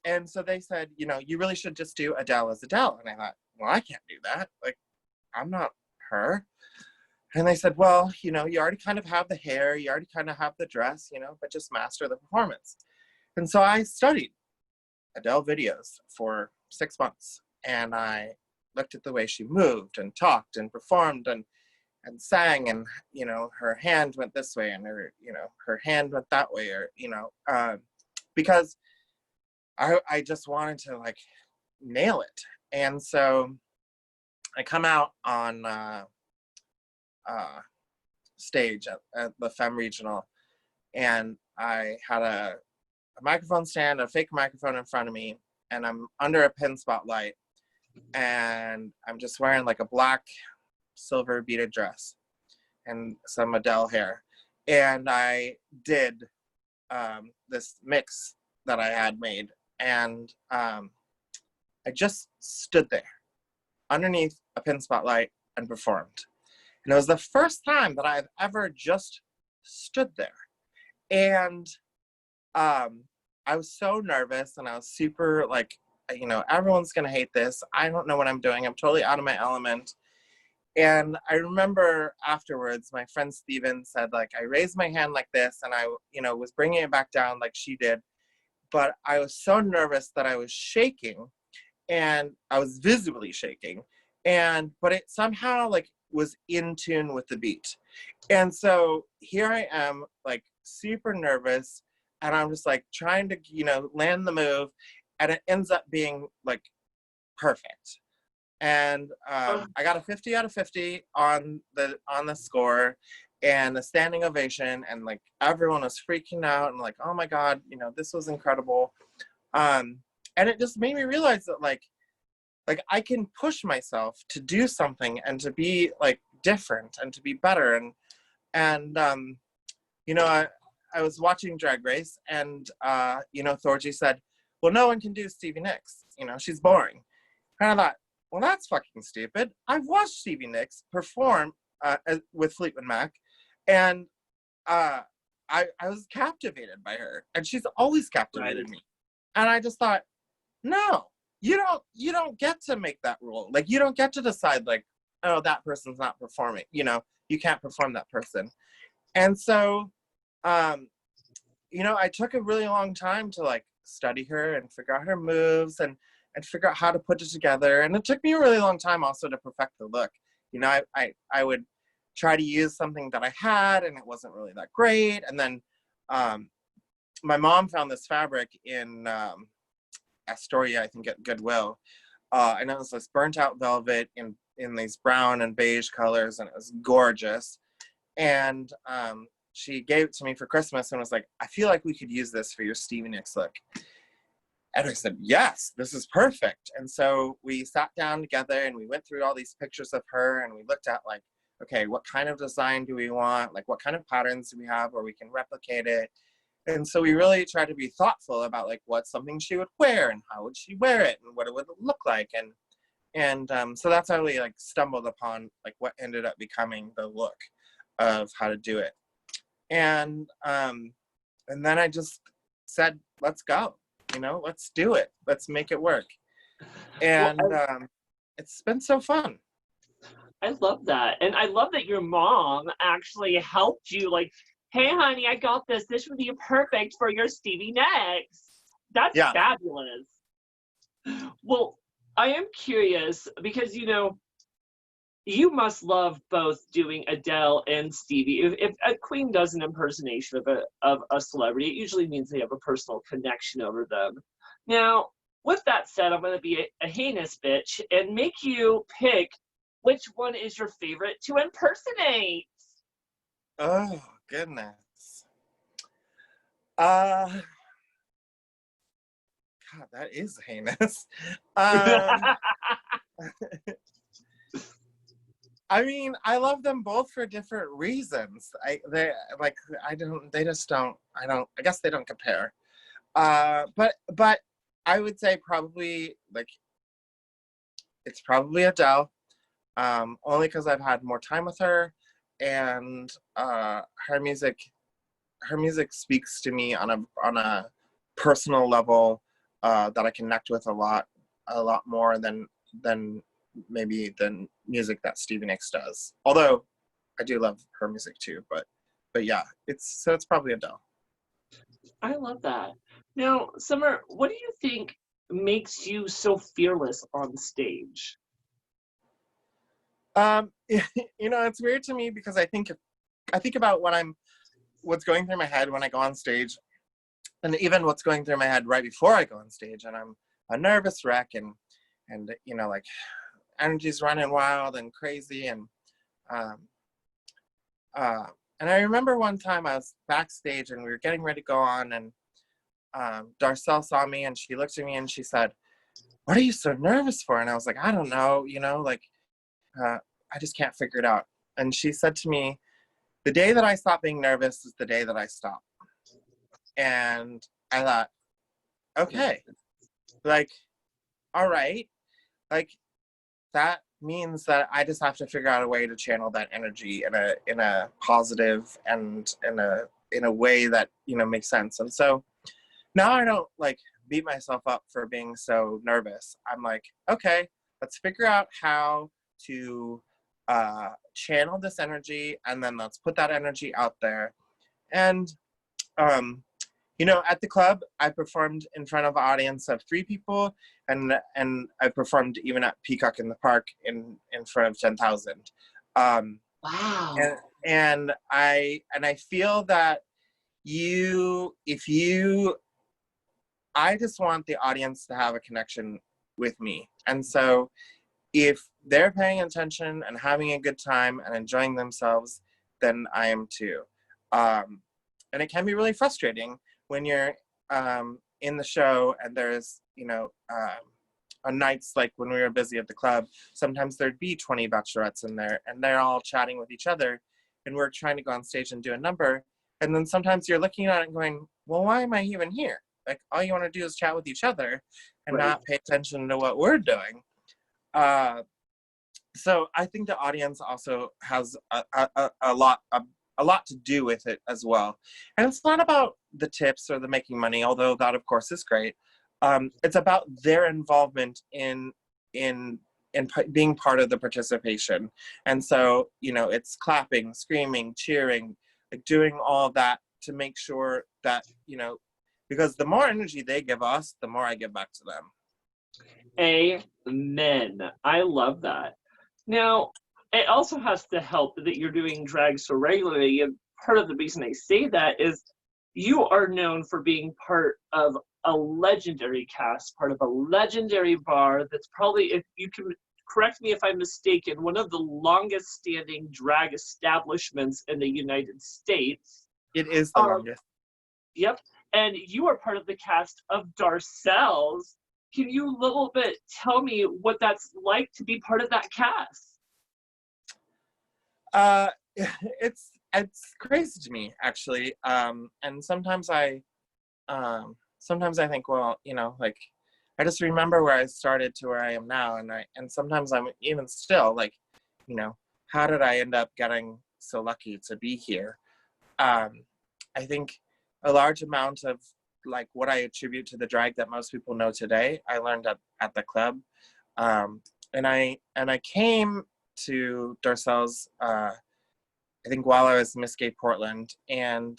And so they said, you really should just do Adele as Adele. And I thought, well, I can't do that. Like, I'm not her. And they said, well, you already kind of have the hair, you already kind of have the dress, but just master the performance. And so I studied Adele videos for 6 months, and I looked at the way she moved and talked and performed and sang, and, her hand went this way and her hand went that way, or, because I just wanted to, like, nail it. And so I come out on stage at the Femme Regional, and I had a microphone stand, a fake microphone in front of me, and I'm under a pin spotlight, and I'm just wearing like a black silver beaded dress and some Adele hair, and I did this mix that I had made, and I just stood there underneath a pin spotlight and performed. And it was the first time that I've ever just stood there. And I was so nervous, and I was super like, everyone's going to hate this. I don't know what I'm doing. I'm totally out of my element. And I remember afterwards, my friend Steven said, like, I raised my hand like this, and I, was bringing it back down like she did. But I was so nervous that I was shaking, and I was visibly shaking. But it somehow, like, was in tune with the beat. And so here I am, like, super nervous, and I'm just like trying to, land the move, and it ends up being like perfect. And I got a 50 out of 50 on the score, and a standing ovation, and like everyone was freaking out and like, oh my God, this was incredible. And it just made me realize that like I can push myself to do something and to be like different and to be better. And I was watching Drag Race, and Thorgy said, well, no one can do Stevie Nicks. She's boring. And I thought, well, that's fucking stupid. I've watched Stevie Nicks perform with Fleetwood Mac, and I was captivated by her, and she's always captivated me. And I just thought, no, you don't get to make that rule. Like, you don't get to decide, like, oh, that person's not performing. You can't perform that person. And so, I took a really long time to like study her and figure out her moves and figure out how to put it together. And it took me a really long time also to perfect the look. I would try to use something that I had, and it wasn't really that great. And then my mom found this fabric in Astoria, I think, at Goodwill. And it was this burnt out velvet in these brown and beige colors, and it was gorgeous. And she gave it to me for Christmas and was like, I feel like we could use this for your Stevie Nicks look. And I said, yes, this is perfect. And so we sat down together and we went through all these pictures of her and we looked at like, okay, what kind of design do we want? Like, what kind of patterns do we have where we can replicate it? And so we really tried to be thoughtful about like what's something she would wear and how would she wear it and what it would look like. And so that's how we like stumbled upon like what ended up becoming the look of how to do it. And then I just said, let's go, let's do it. Let's make it work. And it's been so fun. I love that. And I love that your mom actually helped you, like, hey, honey, I got this. This would be perfect for your Stevie Nicks. That's fabulous. Well, I am curious because, you must love both doing Adele and Stevie. If a queen does an impersonation of a celebrity, it usually means they have a personal connection over them. Now, with that said, I'm going to be a heinous bitch and make you pick which one is your favorite to impersonate. Oh, goodness. God, that is heinous. I mean, I love them both for different reasons. I guess they don't compare. But I would say probably like it's probably Adele. Only because I've had more time with her, and her music speaks to me on a personal level that I connect with a lot more than maybe the music that Stevie Nicks does. Although I do love her music too, but yeah, it's probably Adele. I love that. Now, Summer, what do you think makes you so fearless on stage? It's weird to me because I think about what's going through my head when I go on stage, and even what's going through my head right before I go on stage, and I'm a nervous wreck, and like energy's running wild and crazy, and I remember one time I was backstage and we were getting ready to go on, and Darcelle saw me and she looked at me and she said, "What are you so nervous for?" And I was like, "I don't know, I just can't figure it out." And she said to me, "The day that I stop being nervous is the day that I stop." And I thought, okay, like, all right, like that means that I just have to figure out a way to channel that energy in a positive and in a way that makes sense. And so now I don't like beat myself up for being so nervous. I'm like, okay, let's figure out how to channel this energy, and then let's put that energy out there. And at the club, I performed in front of an audience of 3 people, and I performed even at Peacock in the Park in front of 10,000. Wow. And I feel that I just want the audience to have a connection with me. And so if they're paying attention and having a good time and enjoying themselves, then I am too. And it can be really frustrating when you're in the show and there's, on nights like when we were busy at the club, sometimes there'd be 20 bachelorettes in there and they're all chatting with each other and we're trying to go on stage and do a number. And then sometimes you're looking at it and going, well, why am I even here? Like, all you want to do is chat with each other and not pay attention to what we're doing. So I think the audience also has a lot to do with it as well. And it's not about the tips or the making money, although that of course is great. It's about their involvement in being part of the participation. And so, it's clapping, screaming, cheering, like doing all of that to make sure that, because the more energy they give us, the more I give back to them. Amen. I love that. Now, it also has to help that you're doing drag so regularly, and part of the reason I say that is you are known for being part of a legendary cast, part of a legendary bar that's probably, if you can correct me if I'm mistaken, one of the longest standing drag establishments in the United States. It is the longest. Yep. and you are part of the cast of Darcelle's. Can you a little bit tell me what that's like to be part of that cast? It's crazy to me, actually. And sometimes I think, well, like, I just remember where I started to where I am now, and sometimes I'm even still like, how did I end up getting so lucky to be here? I think a large amount of like what I attribute to the drag that most people know today, I learned at the club, and I came to Darcelle's, I think, while I was Miss Gay Portland, and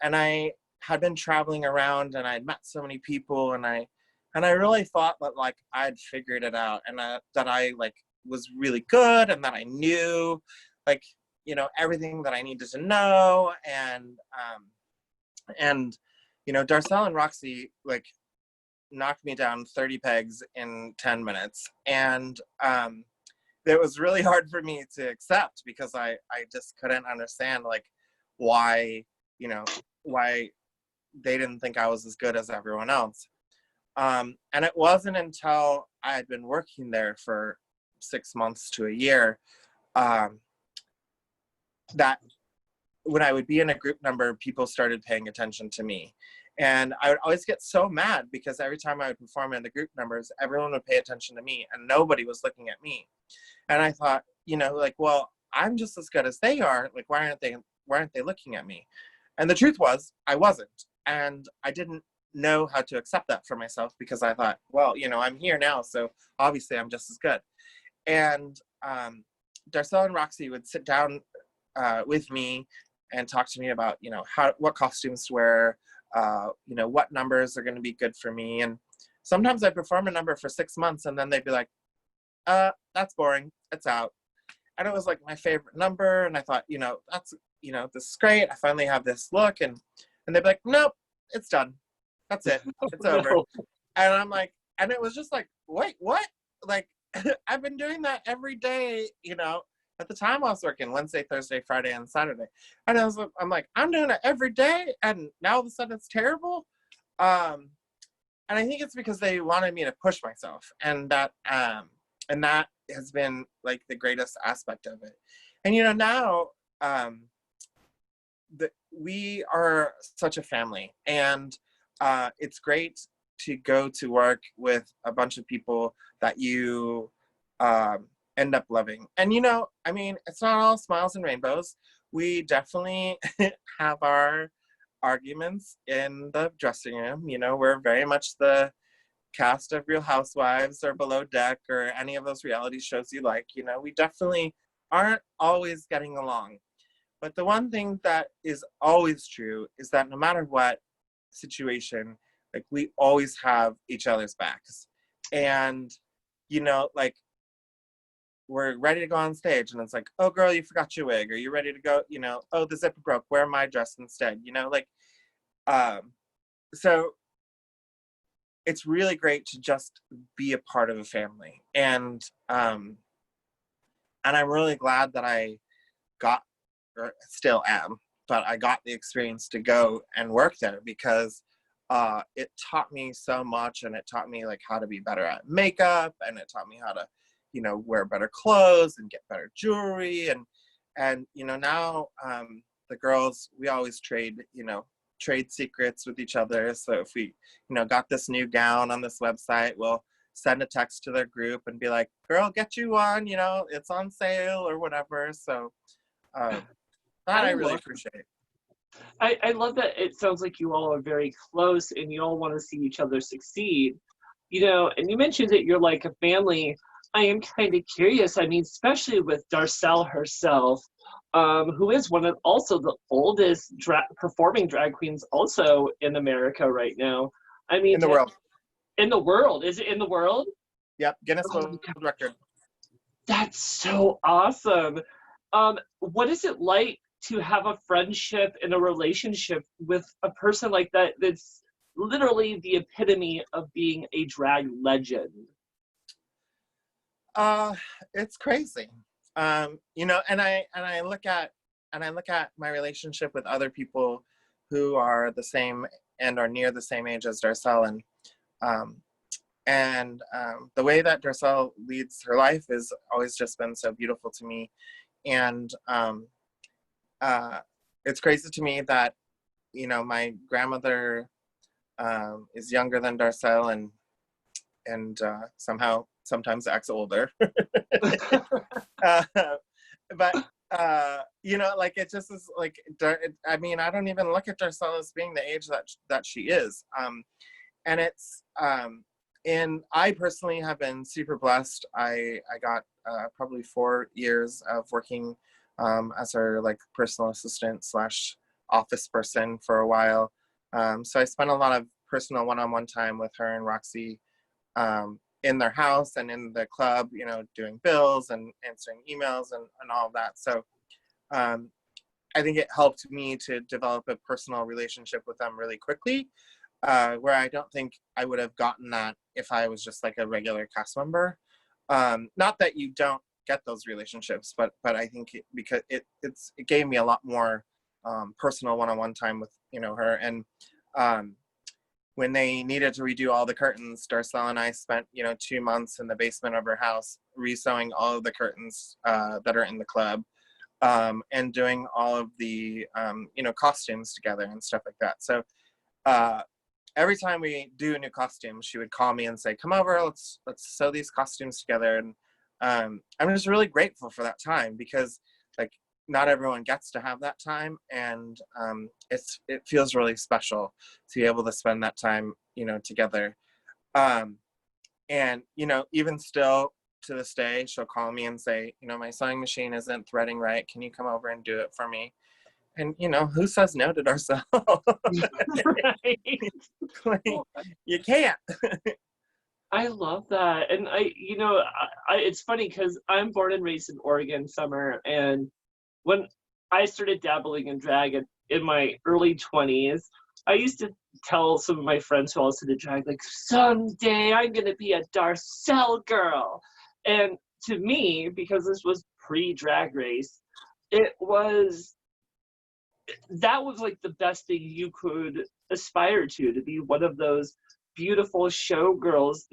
I had been traveling around, and I'd met so many people, and I really thought that like I'd figured it out, and that I like was really good, and that I knew like everything that I needed to know, and Darcelle and Roxy like knocked me down 30 pegs in 10 minutes, and it was really hard for me to accept, because I just couldn't understand like why why they didn't think I was as good as everyone else. And it wasn't until I had been working there for 6 months to a year, that when I would be in a group number, people started paying attention to me. And I would always get so mad, because every time I would perform in the group numbers, everyone would pay attention to me and nobody was looking at me. And I thought, like, well, I'm just as good as they are. Like, why aren't they looking at me? And the truth was, I wasn't. And I didn't know how to accept that for myself, because I thought, well, I'm here now, so obviously I'm just as good. And Darcelle and Roxy would sit down with me and talk to me about, what costumes to wear, what numbers are going to be good for me. And sometimes I'd perform a number for 6 months, and then they'd be like, that's boring, it's out. And it was like my favorite number, and I thought, that's, this is great, I finally have this look, and they'd be like, nope, it's done, that's it, it's over. No. And I'm like, and it was just like, wait, what? Like, I've been doing that every day, at the time I was working Wednesday, Thursday, Friday, and Saturday. And I'm like, I'm doing it every day, and now all of a sudden it's terrible. And I think it's because they wanted me to push myself, and that has been like the greatest aspect of it. And now we are such a family, and it's great to go to work with a bunch of people that you end up loving. And it's not all smiles and rainbows. We definitely have our arguments in the dressing room. We're very much the cast of Real Housewives or Below Deck or any of those reality shows you like. We definitely aren't always getting along. But the one thing that is always true is that no matter what situation, like, we always have each other's backs. And like, we're ready to go on stage, and it's like, oh girl, you forgot your wig, or you're ready to go, oh, the zipper broke, wear my dress instead, like, so it's really great to just be a part of a family. And I'm really glad that I got, or still am, but I got the experience to go and work there, because it taught me so much, and it taught me like how to be better at makeup, and it taught me how to wear better clothes and get better jewelry, and now the girls, we always trade secrets with each other. So if we got this new gown on this website, we'll send a text to their group and be like, girl, get you one, it's on sale or whatever. So that I really appreciate. I love that. It sounds like you all are very close, and you all want to see each other succeed. And you mentioned that you're like a family. I am kind of curious. I mean, especially with Darcelle herself, who is one of also the oldest performing drag queens also in America right now. I mean, in the world. In the world. Is it in the world? Yep, Guinness World Record. That's so awesome. What is it like to have a friendship and a relationship with a person like that, that's literally the epitome of being a drag legend? It's crazy. And I look at my relationship with other people who are the same and are near the same age as Darcelle. And the way that Darcelle leads her life has always just been so beautiful to me. And it's crazy to me that, you know, my grandmother is younger than Darcelle and somehow sometimes acts older. But you know, like, it just is like, I mean, I don't even look at Darcelle as being the age that she is. And it's and I personally have been super blessed. I got probably 4 years of working as her like personal assistant / office person for a while. So I spent a lot of personal one-on-one time with her and Roxy in their house and in the club, you know, doing bills and answering emails and all of that. So I think it helped me to develop a personal relationship with them really quickly, where I don't think I would have gotten that if I was just like a regular cast member. Not that you don't get those relationships, but I think because it gave me a lot more personal one-on-one time with, you know, her. And when they needed to redo all the curtains, Darcelle and I spent, you know, 2 months in the basement of her house resewing all of the curtains that are in the club, and doing all of the you know, costumes together and stuff like that. So every time we do a new costume, she would call me and say, "Come over, let's sew these costumes together." And I'm just really grateful for that time, because like not everyone gets to have that time, and it feels really special to be able to spend that time, you know, together. And you know, even still to this day, she'll call me and say, you know, "My sewing machine isn't threading right. Can you come over and do it for me?" And you know, who says no to Darcelle? Right. Like, you can't. I love that. And you know, it's funny because I'm born and raised in Oregon, Summer. And when I started dabbling in drag in my early 20s, I used to tell some of my friends who also did drag, like, someday I'm going to be a Darcelle girl. And to me, because this was pre-drag race, that was like the best thing you could aspire to be one of those beautiful showgirls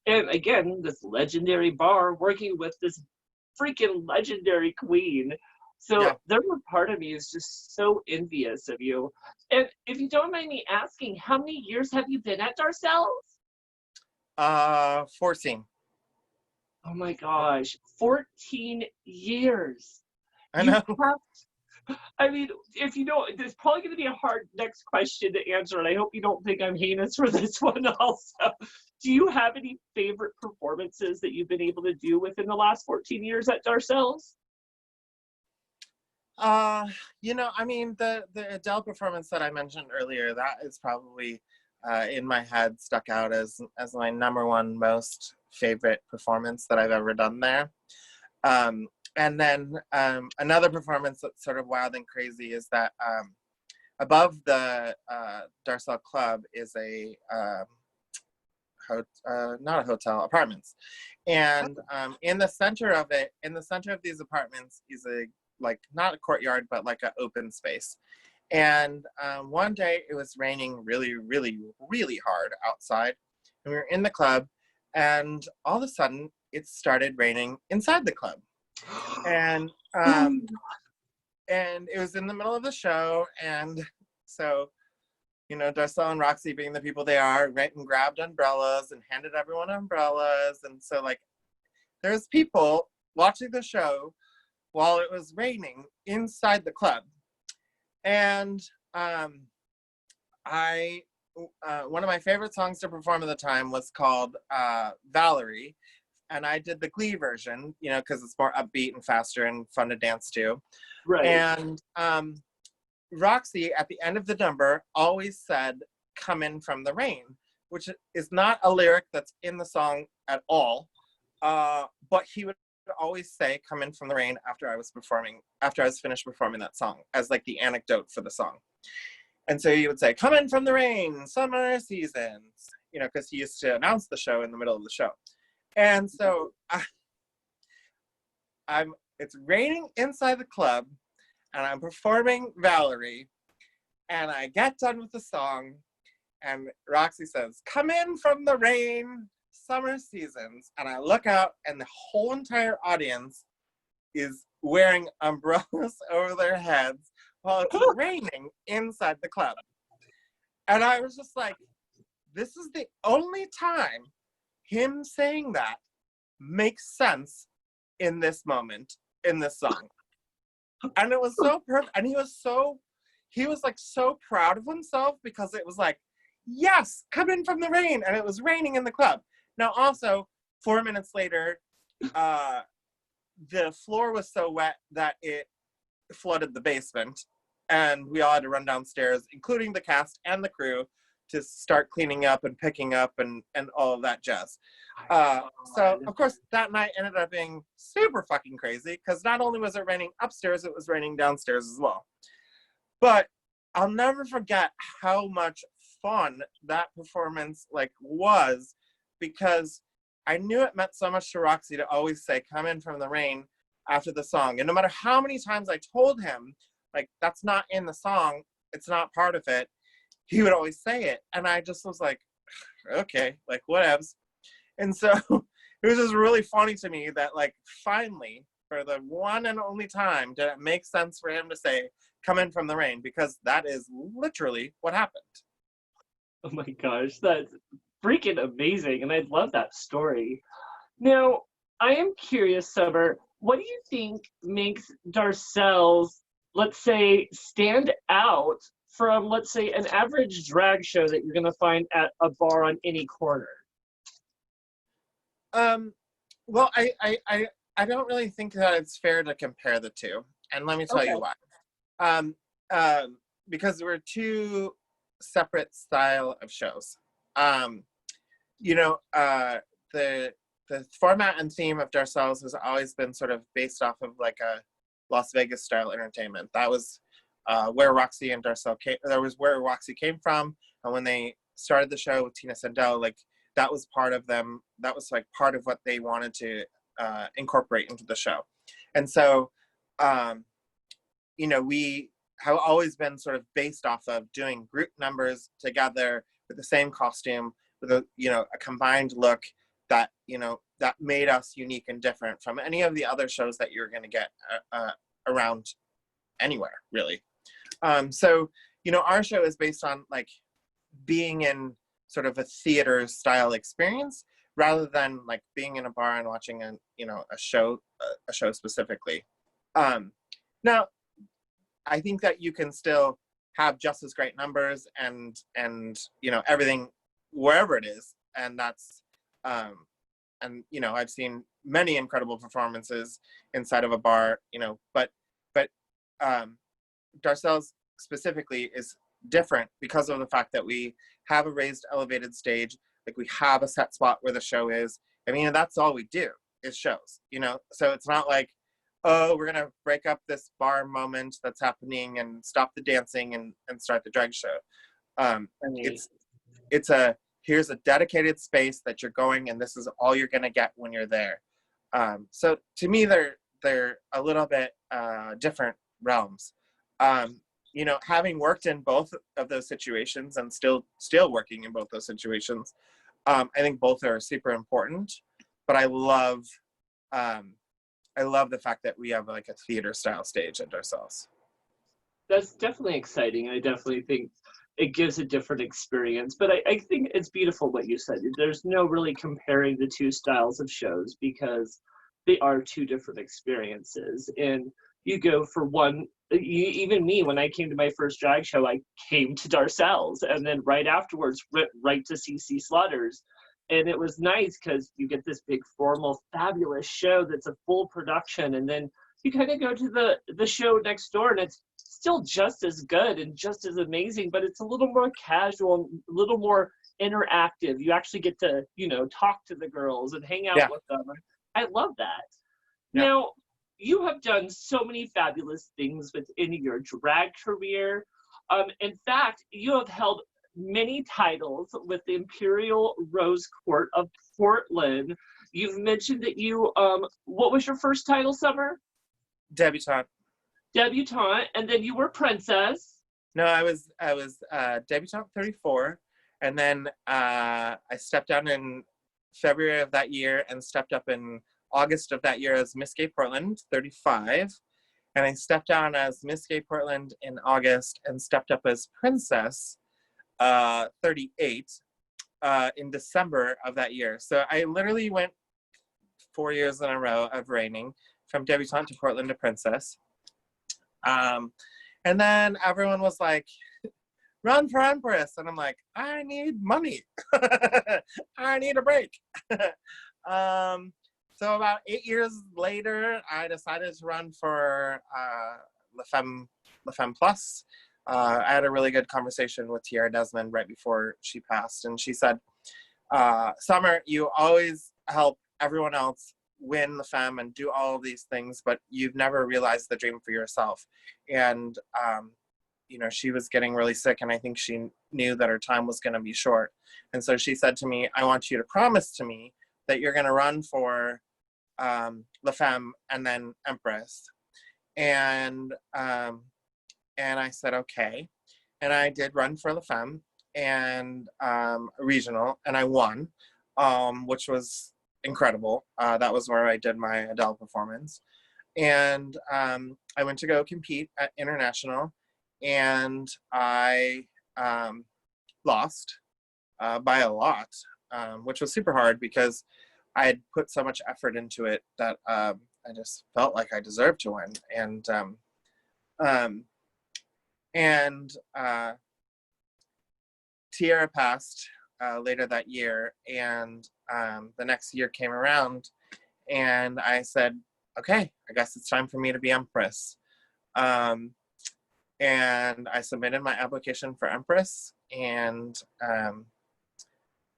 and again, this legendary bar working with this freaking legendary queen. So Yeah. there was part of me is just so envious of you. And if you don't mind me asking, how many years have you been at Darcelle's? 14. Oh my gosh, 14 years. I You know. have, I mean, if you don't, there's probably going to be a hard next question to answer, and I hope you don't think I'm heinous for this one also. Do you have any favorite performances that you've been able to do within the last 14 years at Darcelle's? You know, I mean, the Adele performance that I mentioned earlier, that is probably in my head stuck out as my #1 most favorite performance that I've ever done there. And then another performance that's sort of wild and crazy is that above the Darcelle Club is a not a hotel, apartments. And in the center of these apartments is a, like, not a courtyard, but like an open space. And one day it was raining really, really, really hard outside. And we were in the club, and all of a sudden it started raining inside the club. And and it was in the middle of the show, and so, you know, Darcelle and Roxy, being the people they are, went and grabbed umbrellas and handed everyone umbrellas. And so, like, there's people watching the show while it was raining inside the club. And one of my favorite songs to perform at the time was called Valerie. And I did the Glee version, you know, because it's more upbeat and faster and fun to dance to. Right. And Roxy, at the end of the number, always said, "Come in from the rain," which is not a lyric that's in the song at all. But he would always say, "Come in from the rain," after I was finished performing that song, as like the anecdote for the song. And so he would say, "Come in from the rain, Summer Seasons," you know, because he used to announce the show in the middle of the show. And so it's raining inside the club, and I'm performing Valerie, And I get done with the song, and Roxy says, "Come in from the rain, Summer Seasons." And I look out, and the whole entire audience is wearing umbrellas over their heads while it's raining inside the club. And I was just like, this is the only time him saying that makes sense in this moment, in this song. And it was so perfect. And he was like so proud of himself, because it was like, yes, come in from the rain. And it was raining in the club. Now also, 4 minutes later, the floor was so wet that it flooded the basement, and we all had to run downstairs, including the cast and the crew, to start cleaning up and picking up and all of that jazz. So of course that night ended up being super fucking crazy, because not only was it raining upstairs, it was raining downstairs as well. But I'll never forget how much fun that performance was, because I knew it meant so much to Roxy to always say, "Come in from the rain," after the song. And no matter how many times I told him, that's not in the song, it's not part of it, he would always say it. And I just was like, okay, whatevs. And so it was just really funny to me that finally, for the one and only time, did it make sense for him to say, "Come in from the rain," because that is literally what happened. Oh my gosh, that's freaking amazing, and I love that story. Now, I am curious, Summer, what do you think makes Darcelle's, let's say, stand out from, let's say, an average drag show that you're going to find at a bar on any corner? Well, I don't really think that it's fair to compare the two, and let me tell you why. Because we're two separate style of shows. The format and theme of Darcelle's has always been sort of based off of a Las Vegas style entertainment. That was where Roxy and Darcelle came. That was where Roxy came from, and when they started the show with Tina Sandel, that was part of them. That was part of what they wanted to incorporate into the show. And so, we have always been sort of based off of doing group numbers together with the same costume, with a combined look that that made us unique and different from any of the other shows that you're going to get around anywhere, really. So our show is based on being in sort of a theater style experience, rather than being in a bar and watching a show specifically. Now, I think that you can still have just as great numbers and everything wherever it is, and that's I've seen many incredible performances inside of a bar, but Darcelle's specifically is different because of the fact that we have a raised elevated stage, we have a set spot where the show is. I mean, that's all we do is shows, so it's not oh, we're gonna break up this bar moment that's happening and stop the dancing and start the drag show. Here's a dedicated space that you're going, and this is all you're gonna get when you're there. So to me, they're a little bit different realms. Having worked in both of those situations and still working in both those situations, I think both are super important. But I love the fact that we have a theater style stage at Darcelle's. That's definitely exciting. I definitely think it gives a different experience. But I think it's beautiful what you said. There's no really comparing the two styles of shows, because they are two different experiences. And you go for one, even me, when I came to my first drag show, I came to Darcelle's, and then right afterwards, right to CC Slaughter's. And it was nice because you get this big, formal, fabulous show that's a full production, and then you kind of go to the show next door, and it's still just as good and just as amazing, but it's a little more casual, a little more interactive. You actually get to, talk to the girls and hang out with them. I love that. Yeah. Now, you have done so many fabulous things within your drag career. In fact, you have held many titles with the Imperial Rose Court of Portland. You've mentioned that you, what was your first title, Summer? Debutante. Debutante, and then you were Princess. No, I was debutante 34, and then I stepped down in February of that year and stepped up in August of that year as Miss Gay Portland 35, and I stepped down as Miss Gay Portland in August and stepped up as Princess 38 in December of that year. So I literally went 4 years in a row of reigning from debutante to Portland to Princess. And then everyone was like, run for Empress. And I'm like, I need money. I need a break. So about 8 years later, I decided to run for La Femme Plus. I had a really good conversation with Tiara Desmond right before she passed. And she said, Summer, you always help everyone else win the femme and do all of these things, but you've never realized the dream for yourself. And she was getting really sick, and I think she knew that her time was going to be short. And so she said to me, I want you to promise to me that you're going to run for La Femme and then Empress. And I said, okay. And I did run for La Femme and regional, and I won, which was incredible. That was where I did my Adele performance. And I went to go compete at International, and I lost by a lot, which was super hard because I had put so much effort into it that I just felt like I deserved to win. And Tiara passed later that year, and the next year came around, and I said, okay, I guess it's time for me to be Empress. And I submitted my application for Empress, and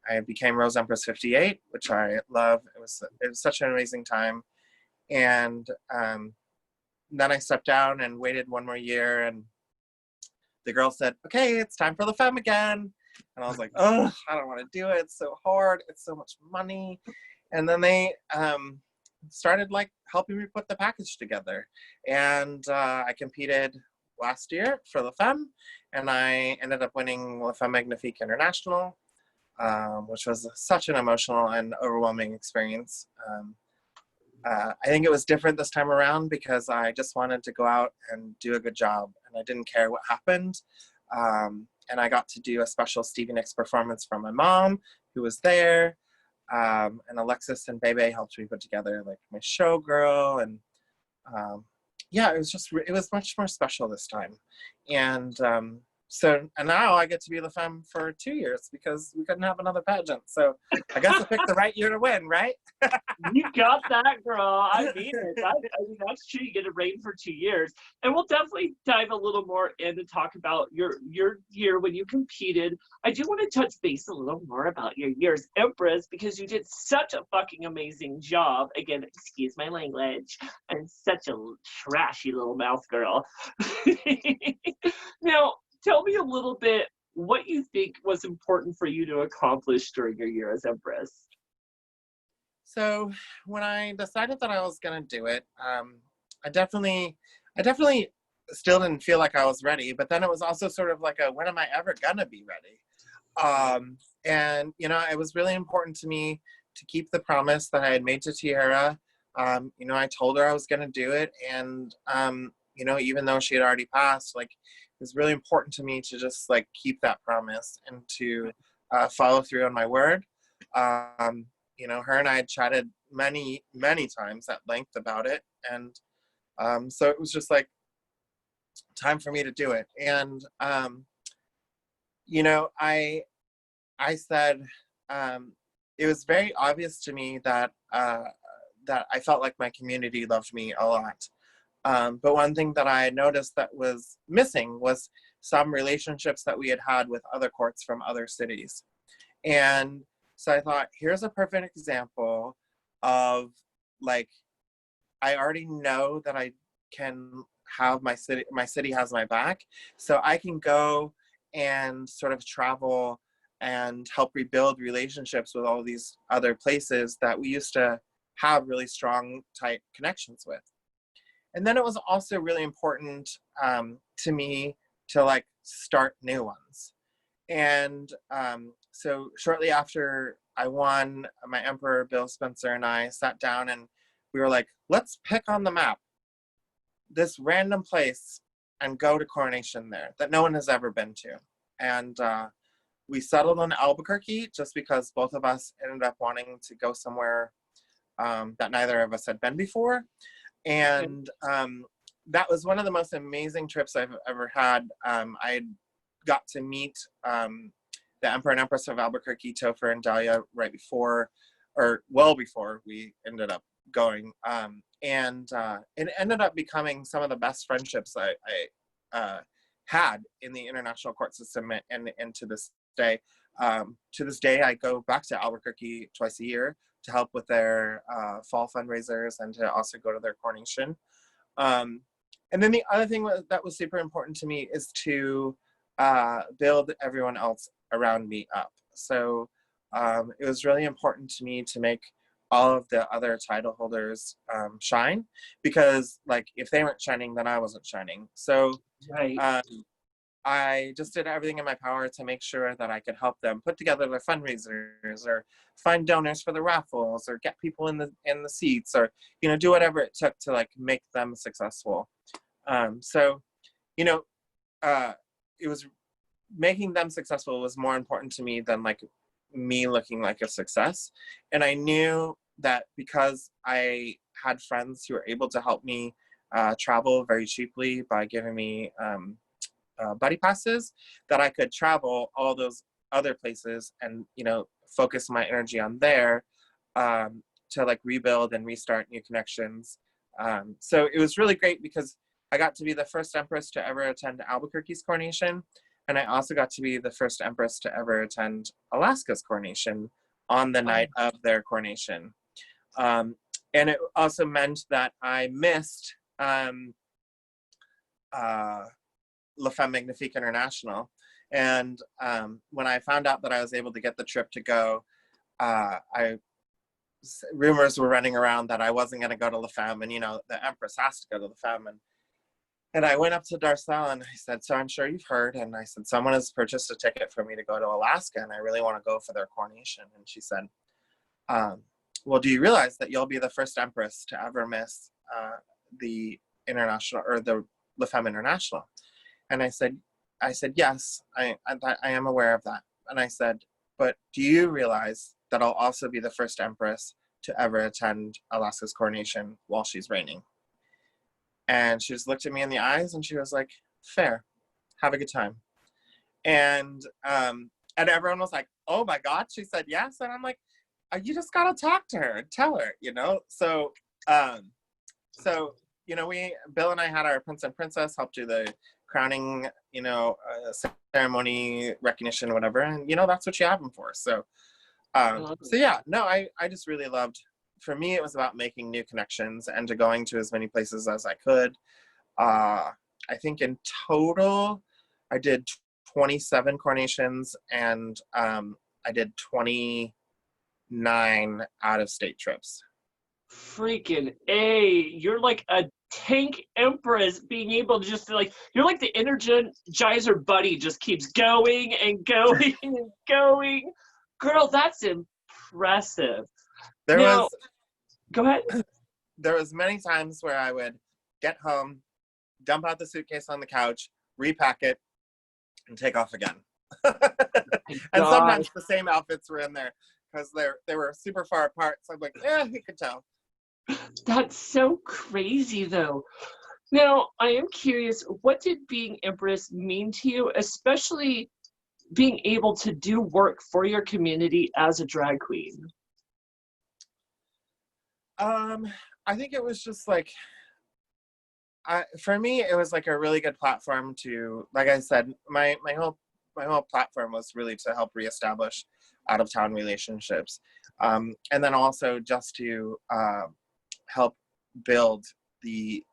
I became Rose Empress 58, which I love. It was such an amazing time. And then I stepped down and waited one more year, and the girl said, okay, it's time for La Femme again. And I was like, oh, I don't want to do it. It's so hard. It's so much money. And then they started like helping me put the package together. And I competed last year for La Femme, and I ended up winning La Femme Magnifique International, which was such an emotional and overwhelming experience. I think it was different this time around because I just wanted to go out and do a good job, and I didn't care what happened. And I got to do a special Stevie Nicks performance from my mom, who was there. And Alexis and Bebe helped me put together like my showgirl, and yeah, it was much more special this time. And and now I get to be La Femme for 2 years because we couldn't have another pageant. So I guess I picked the right year to win, right? You got that, girl. I mean it. I mean, that's true. You get to reign for 2 years. And we'll definitely dive a little more in to talk about your year when you competed. I do want to touch base a little more about your year as Empress because you did such a fucking amazing job. Again, excuse my language. I'm such a trashy little mouth girl. Now, tell me a little bit what you think was important for you to accomplish during your year as Empress. So when I decided that I was gonna do it, I definitely still didn't feel like I was ready. But then it was also sort of like when am I ever gonna be ready? And it was really important to me to keep the promise that I had made to Tiara. I told her I was gonna do it, and even though she had already passed, like it was really important to me to just like keep that promise and to follow through on my word. Her and I had chatted many, many times at length about it. And so it was just like time for me to do it. And, I said, it was very obvious to me that I felt like my community loved me a lot. But one thing that I noticed that was missing was some relationships that we had with other courts from other cities. And so I thought, here's a perfect example of like, I already know that I can have my city has my back. So I can go and sort of travel and help rebuild relationships with all these other places that we used to have really strong, tight connections with. And then it was also really important to me to like start new ones. And so shortly after I won, my emperor, Bill Spencer, and I sat down and we were like, let's pick on the map this random place and go to coronation there that no one has ever been to. And we settled on Albuquerque just because both of us ended up wanting to go somewhere that neither of us had been before. And that was one of the most amazing trips I've ever had. I got to meet the Emperor and Empress of Albuquerque, Topher and Dahlia, right before, or well before we ended up going. And it ended up becoming some of the best friendships I had in the international court system, and to this day. To this day, I go back to Albuquerque twice a year to help with their fall fundraisers and to also go to their coronation. And then the other thing that was super important to me is to build everyone else around me up. So it was really important to me to make all of the other title holders shine, because like if they weren't shining, then I wasn't shining. So I just did everything in my power to make sure that I could help them put together their fundraisers, or find donors for the raffles, or get people in the seats, or do whatever it took to like make them successful. So it was making them successful was more important to me than like me looking like a success. And I knew that because I had friends who were able to help me travel very cheaply by giving me buddy passes, that I could travel all those other places and focus my energy on there to like rebuild and restart new connections. So it was really great because I got to be the first Empress to ever attend Albuquerque's coronation, and I also got to be the first Empress to ever attend Alaska's coronation on the night of their coronation. And it also meant that I missed La Femme Magnifique International. And when I found out that I was able to get the trip to go, rumors were running around that I wasn't going to go to La Femme, and the Empress has to go to La Femme. And I went up to Darcelle and I said, so I'm sure you've heard. And I said, someone has purchased a ticket for me to go to Alaska, and I really want to go for their coronation. And she said, well, do you realize that you'll be the first Empress to ever miss the international, or the La Femme International? And I said, yes, I am aware of that. And I said, but do you realize that I'll also be the first Empress to ever attend Alaska's coronation while she's reigning? And she just looked at me in the eyes and she was like, fair, have a good time. And everyone was like, oh my God, she said yes. And I'm like, you just gotta talk to her and tell her, So, Bill and I had our Prince and Princess help do the crowning, ceremony, recognition, whatever. And, that's what you have them for. So, I just really loved, for me, it was about making new connections and to going to as many places as I could. I think in total, I did 27 coronations, and I did 29 out-of-state trips. Freaking A, you're like a tank Empress, being able to just you're like the Energizer Buddy, just keeps going and going and going. Girl, that's impressive. Go ahead. There was many times where I would get home, dump out the suitcase on the couch, repack it, and take off again. And sometimes the same outfits were in there because they were super far apart. So I'm like, you could tell. That's so crazy, though. Now, I am curious, what did being Empress mean to you, especially being able to do work for your community as a drag queen? I think it was just like, for me, it was like a really good platform to, like I said, my whole platform was really to help reestablish out-of-town relationships. And then also just to help build the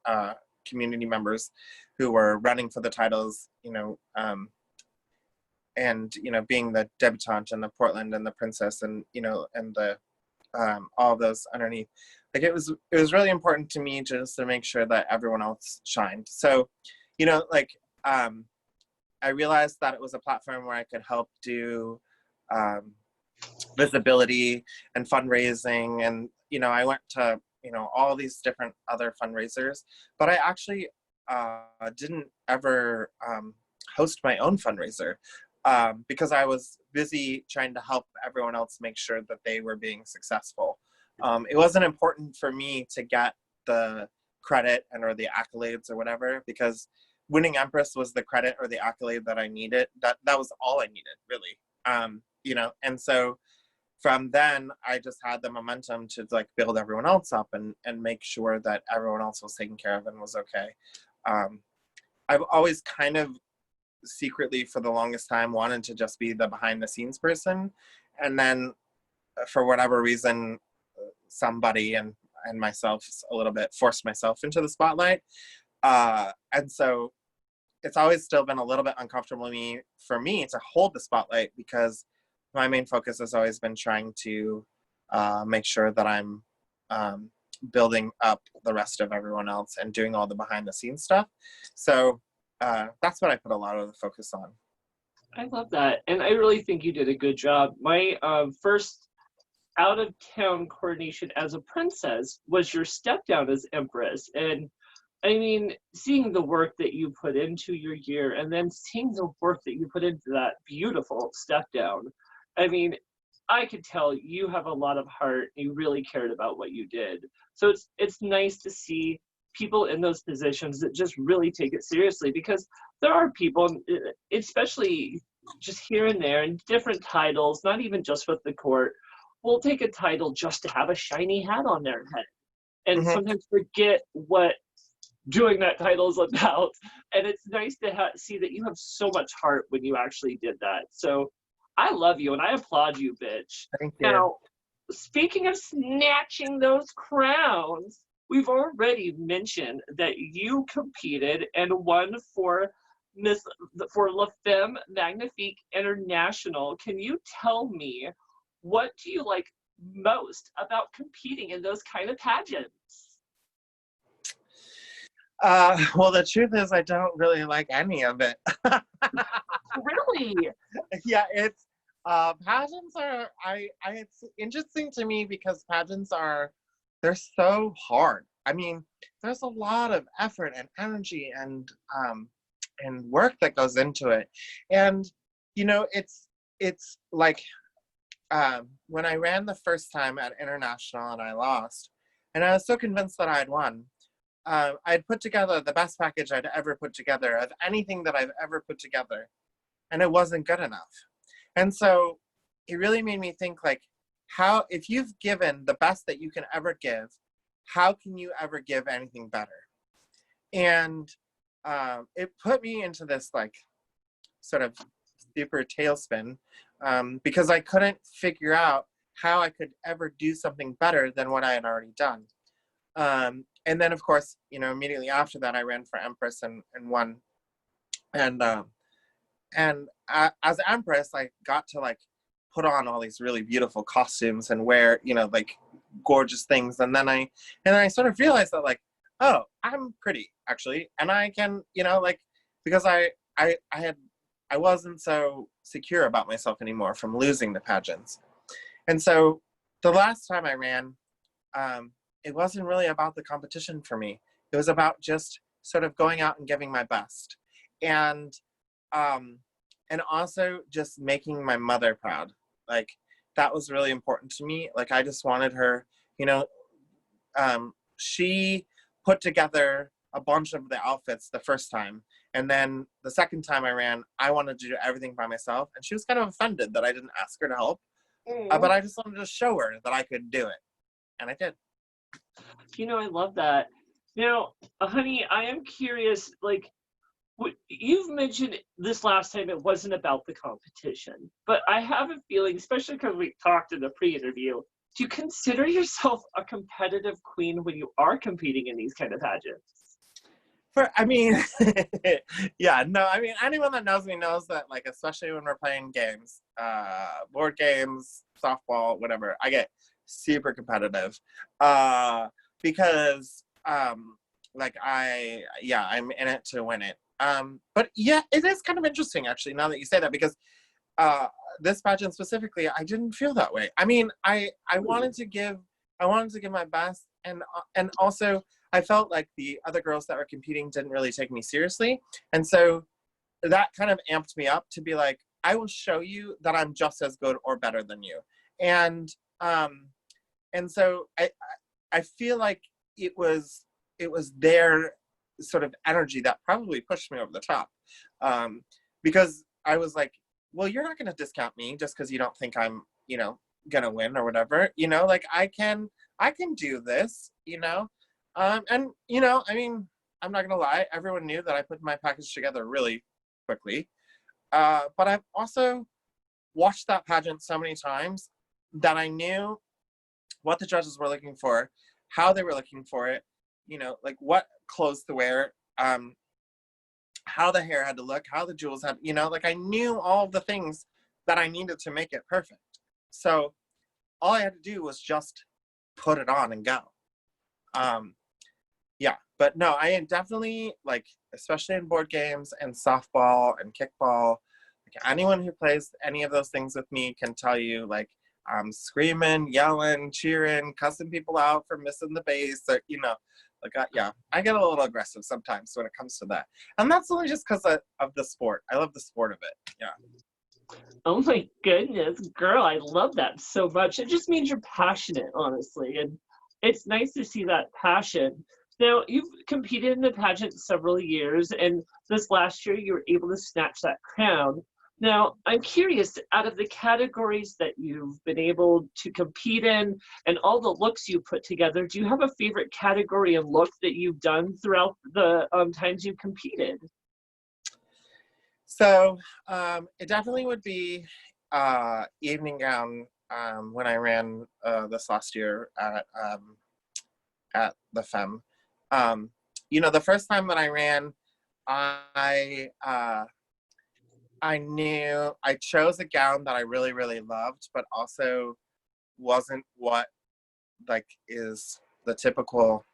community members who were running for the titles, and, being the debutante and the Portland and the Princess and, and the all of those underneath. Like it was really important to me just to make sure that everyone else shined. So, I realized that it was a platform where I could help do visibility and fundraising. And, you know, I went to, you know, all these different other fundraisers, but I actually didn't ever host my own fundraiser because I was busy trying to help everyone else make sure that they were being successful. It wasn't important for me to get the credit and or the accolades or whatever, because winning Empress was the credit or the accolade that I needed. That was all I needed, really. You know, and so from then I just had the momentum to like build everyone else up and make sure that everyone else was taken care of and was okay. I've always kind of secretly for the longest time wanted to just be the behind the scenes person, and then for whatever reason somebody and myself a little bit forced myself into the spotlight, and so it's always still been a little bit uncomfortable for me to hold the spotlight, because my main focus has always been trying to make sure that I'm building up the rest of everyone else and doing all the behind the scenes stuff. So that's what I put a lot of the focus on. I love that. And I really think you did a good job. My first out of town coordination as a princess was your step down as Empress. And I mean, seeing the work that you put into your year and then seeing the work that you put into that beautiful step down, I mean, I could tell you have a lot of heart. You really cared about what you did. So it's nice to see people in those positions that just really take it seriously, because there are people, especially just here and there in different titles, not even just with the court, will take a title just to have a shiny hat on their head and sometimes forget what doing that title is about. And it's nice to see that you have so much heart when you actually did that. So I love you and I applaud you, bitch. Thank you. Now, speaking of snatching those crowns, we've already mentioned that you competed and won for La Femme Magnifique International. Can you tell me, what do you like most about competing in those kind of pageants? Well, the truth is I don't really like any of it. Really? Yeah, it's pageants are it's interesting to me because pageants they're so hard. I mean, there's a lot of effort and energy and work that goes into it. And you know, it's like when I ran the first time at International and I lost, and I was so convinced that I had won. I'd put together the best package I'd ever put together of anything that I've ever put together, and it wasn't good enough. And so it really made me think, like, how, if you've given the best that you can ever give, how can you ever give anything better? And it put me into this, like, sort of super tailspin, because I couldn't figure out how I could ever do something better than what I had already done. And then, of course, you know, immediately after that, I ran for Empress and won. And as Empress, I got to like put on all these really beautiful costumes and wear, you know, like gorgeous things. And then I sort of realized that, like, oh, I'm pretty actually, and I can, you know, like, because I wasn't so secure about myself anymore from losing the pageants. And so the last time I ran, it wasn't really about the competition for me. It was about just sort of going out and giving my best. And also just making my mother proud. Like, that was really important to me. Like, I just wanted her, you know, she put together a bunch of the outfits the first time. And then the second time I ran, I wanted to do everything by myself. And she was kind of offended that I didn't ask her to help. But I just wanted to show her that I could do it. And I did. You know, I love that. Now, honey, I am curious, like, you've mentioned this last time it wasn't about the competition, but I have a feeling, especially because we talked in the pre-interview, do you consider yourself a competitive queen when you are competing in these kind of pageants? I mean, yeah, no, I mean, anyone that knows me knows that, like, especially when we're playing games, board games, softball, whatever, I get super competitive, because, like, I'm in it to win it. But yeah, it is kind of interesting actually, now that you say that, because this pageant specifically, I didn't feel that way. I mean, I wanted to give my best, and also I felt like the other girls that were competing didn't really take me seriously, and so that kind of amped me up to be like, I will show you that I'm just as good or better than you. And so I feel like it was their sort of energy that probably pushed me over the top, because I was like, well, you're not going to discount me just because you don't think I'm, gonna win or whatever, like I can do this, and I mean, I'm not gonna lie, everyone knew that I put my package together really quickly, but I've also watched that pageant so many times that I knew what the judges were looking for, how they were looking for it, like what clothes to wear, how the hair had to look, how the jewels had, like I knew all of the things that I needed to make it perfect. So all I had to do was just put it on and go. Yeah, but no, I am definitely, like, especially in board games and softball and kickball, like anyone who plays any of those things with me can tell you, like, I'm screaming, yelling, cheering, cussing people out for missing the base, or, like, yeah, I get a little aggressive sometimes when it comes to that. And that's only just because of the sport. I love the sport of it, yeah. Oh my goodness, girl, I love that so much. It just means you're passionate, honestly. And it's nice to see that passion. Now, you've competed in the pageant several years, and this last year you were able to snatch that crown. Now, I'm curious, out of the categories that you've been able to compete in and all the looks you put together, do you have a favorite category and look that you've done throughout the times you've competed? So it definitely would be evening gown when I ran this last year at the Femme. The first time that I ran, I knew I chose a gown that I really, really loved, but also wasn't what, like, is the typical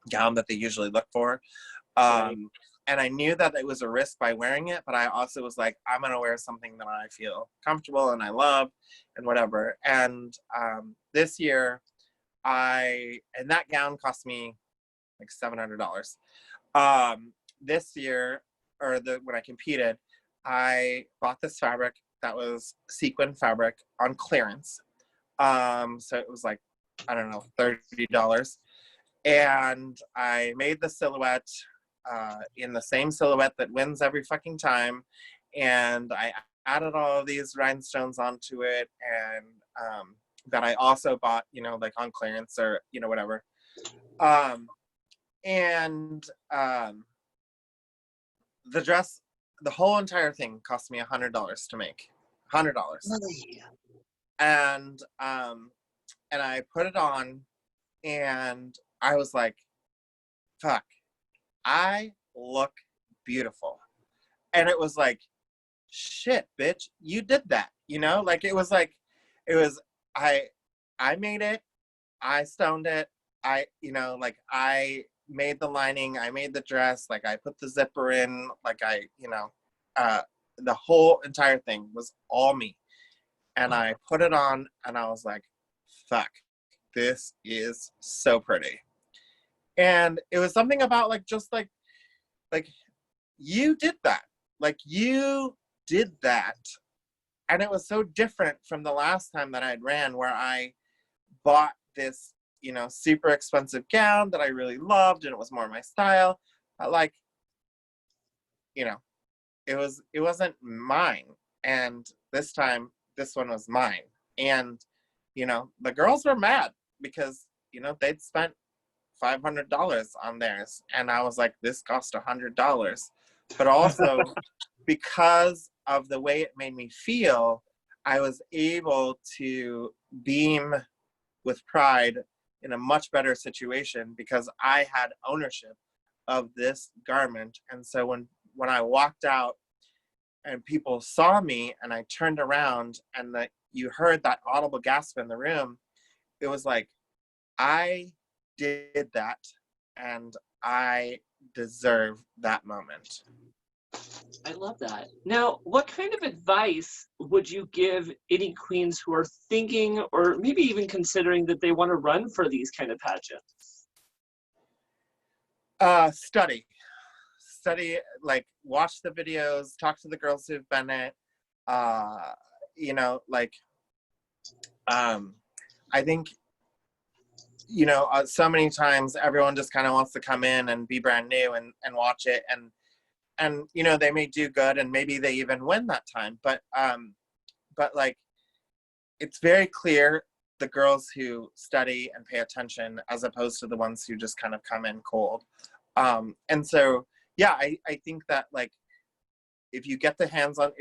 gown that they usually look for. Right. And I knew that it was a risk by wearing it, but I also was like, I'm going to wear something that I feel comfortable and I love and whatever. And this year, and that gown cost me like $700. This year, when I competed, I bought this fabric that was sequin fabric on clearance. So it was like, I don't know, $30. And I made the silhouette in the same silhouette that wins every fucking time. And I added all of these rhinestones onto it, and that I also bought, like on clearance or, whatever. And the dress, the whole entire thing cost me $100 to make. $100. Really? And I put it on, and I was like, fuck, I look beautiful. And it was like, shit, bitch, you did that. Like, it was I made it, I stoned it, like, I made the lining, I made the dress, like, I put the zipper in, like, the whole entire thing was all me. And I put it on, and I was like, fuck, this is so pretty. And it was something about, like, just like you did that. Like, you did that. And it was so different from the last time that I'd ran, where I bought this, super expensive gown that I really loved, and it was more my style. But, like, it wasn't mine. And this time, this one was mine. And, the girls were mad because, they'd spent $500 on theirs. And I was like, this cost $100. But also, because of the way it made me feel, I was able to beam with pride in a much better situation because I had ownership of this garment. And so when I walked out and people saw me and I turned around and you heard that audible gasp in the room, it was like, I did that, and I deserve that moment. I love that. Now, what kind of advice would you give any queens who are thinking or maybe even considering that they want to run for these kind of pageants? Study, like watch the videos, talk to the girls who've been it. You know, like I think, you know, so many times everyone just kind of wants to come in and be brand new and watch it, and you know, they may do good and maybe they even win that time, but like, it's very clear the girls who study and pay attention as opposed to the ones who just kind of come in cold. And so yeah, I think that, like, if you get your hands on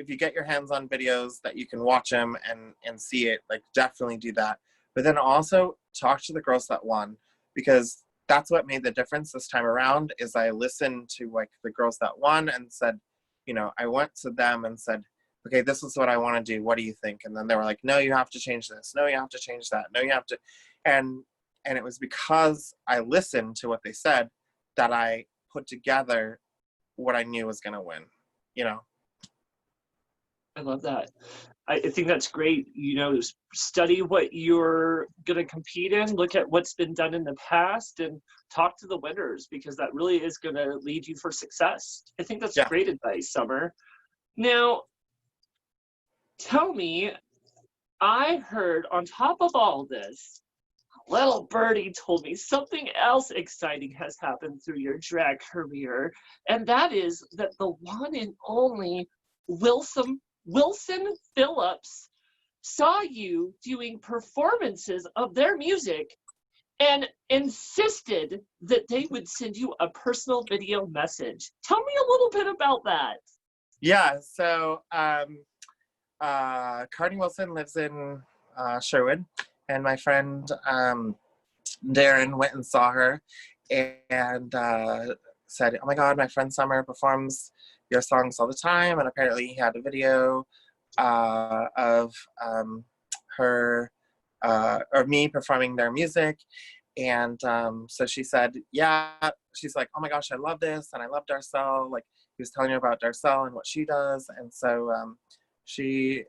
videos that you can watch them and see it, like, definitely do that. But then also talk to the girls that won, because that's what made the difference this time around. Is I listened to, like, the girls that won and said, you know, I went to them and said, okay, this is what I want to do. What do you think? And then they were like, no, you have to change this. No, you have to change that. No, you have to. And it was because I listened to what they said that I put together what I knew was going to win, you know? I love that. I think that's great. You know, study what you're going to compete in, look at what's been done in the past, and talk to the winners, because that really is going to lead you for success. I think that's great advice, Summer. Now, tell me, I heard on top of all this, little birdie told me something else exciting has happened through your drag career, and that is that the one and only Wilson Phillips saw you doing performances of their music and insisted that they would send you a personal video message. Tell me a little bit about that. Yeah, so Cardi Wilson lives in Sherwood, and my friend Darren went and saw her and said, oh my God, my friend Summer performs your songs all the time, and apparently he had a video of her or me performing their music. And so she said, yeah, she's like, oh my gosh, I love this, and I love Darcelle. Like, he was telling her about Darcelle and what she does, and so she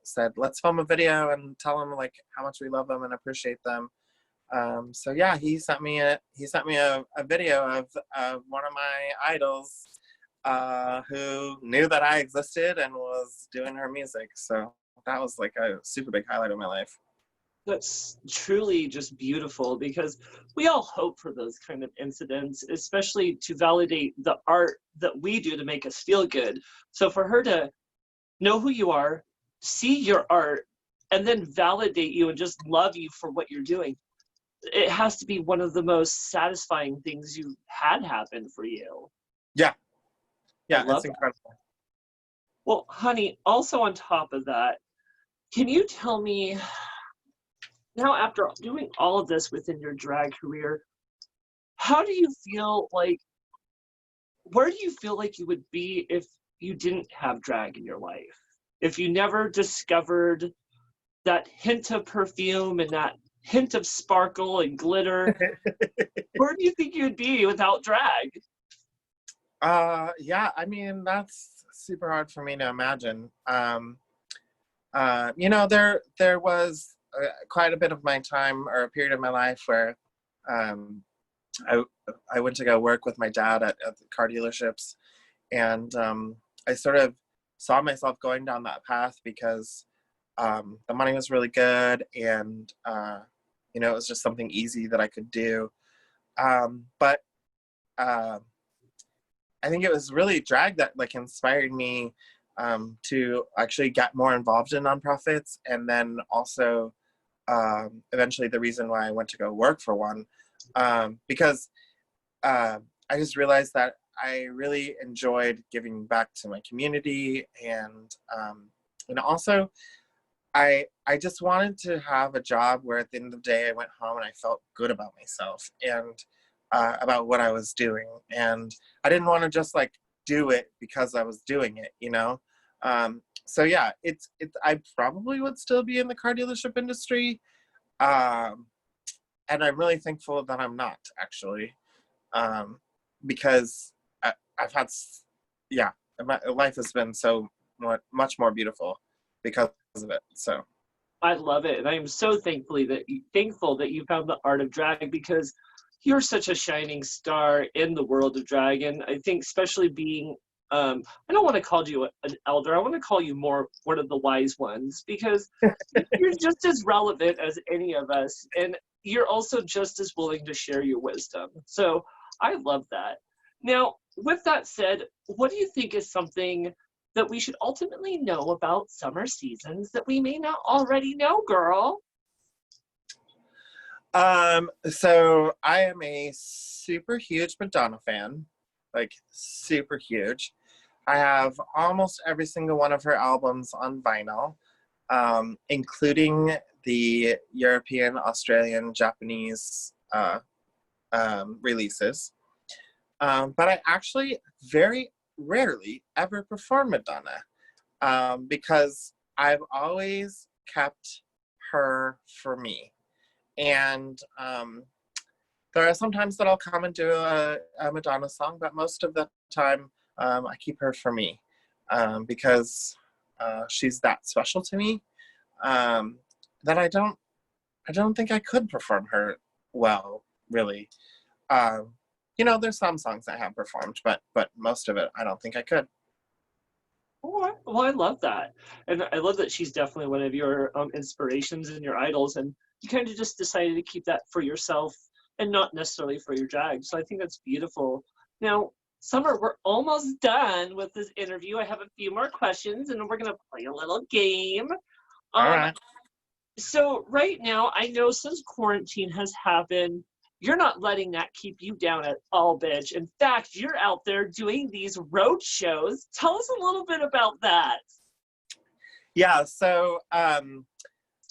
said, let's film a video and tell them, like, how much we love them and appreciate them. So yeah, he sent me a video of one of my idols who knew that I existed and was doing her music. So that was like a super big highlight of my life. That's truly just beautiful, because we all hope for those kind of incidents, especially to validate the art that we do to make us feel good. So for her to know who you are, see your art, and then validate you and just love you for what you're doing, it has to be one of the most satisfying things you've had happen for you. Yeah, it's incredible. That. Well, honey, also on top of that, can you tell me, now after doing all of this within your drag career, how do you feel like, where do you feel like you would be if you didn't have drag in your life? If you never discovered that hint of perfume and that hint of sparkle and glitter, where do you think you'd be without drag? Yeah, I mean, that's super hard for me to imagine. You know, there was quite a bit of my time, or a period of my life, where I went to go work with my dad at the car dealerships, and I sort of saw myself going down that path because the money was really good, and you know, it was just something easy that I could do. But I think it was really drag that, like, inspired me to actually get more involved in nonprofits, and then also eventually the reason why I went to go work for one, because I just realized that I really enjoyed giving back to my community, and also I just wanted to have a job where at the end of the day I went home and I felt good about myself and about what I was doing, and I didn't want to just, like, do it because I was doing it, you know. So yeah, it's I probably would still be in the car dealership industry, and I'm really thankful that I'm not, actually. because I've had, yeah, my life has been so much more beautiful because of it. So I love it, and I am so thankful that you found the art of drag, because you're such a shining star in the world of drag. And I think especially being, I don't want to call you an elder. I want to call you more one of the wise ones, because you're just as relevant as any of us, and you're also just as willing to share your wisdom. So I love that. Now, with that said, what do you think is something that we should ultimately know about Summer Seasons that we may not already know, girl? So I am a super huge Madonna fan, like super huge. I have almost every single one of her albums on vinyl, including the European, Australian, Japanese releases. But I actually very rarely ever perform Madonna, because I've always kept her for me. And there are some times that I'll come and do a Madonna song, but most of the time I keep her for me, because she's that special to me, that I don't think I could perform her well, really. There's some songs I have performed, but most of it I don't think I could. Oh, well, I love that. And I love that she's definitely one of your inspirations and your idols. And you kind of just decided to keep that for yourself and not necessarily for your drag. So I think that's beautiful. Now, Summer, we're almost done with this interview. I have a few more questions, and we're going to play a little game. All right. So right now, I know since quarantine has happened, you're not letting that keep you down at all, bitch. In fact, you're out there doing these road shows. Tell us a little bit about that. Yeah, so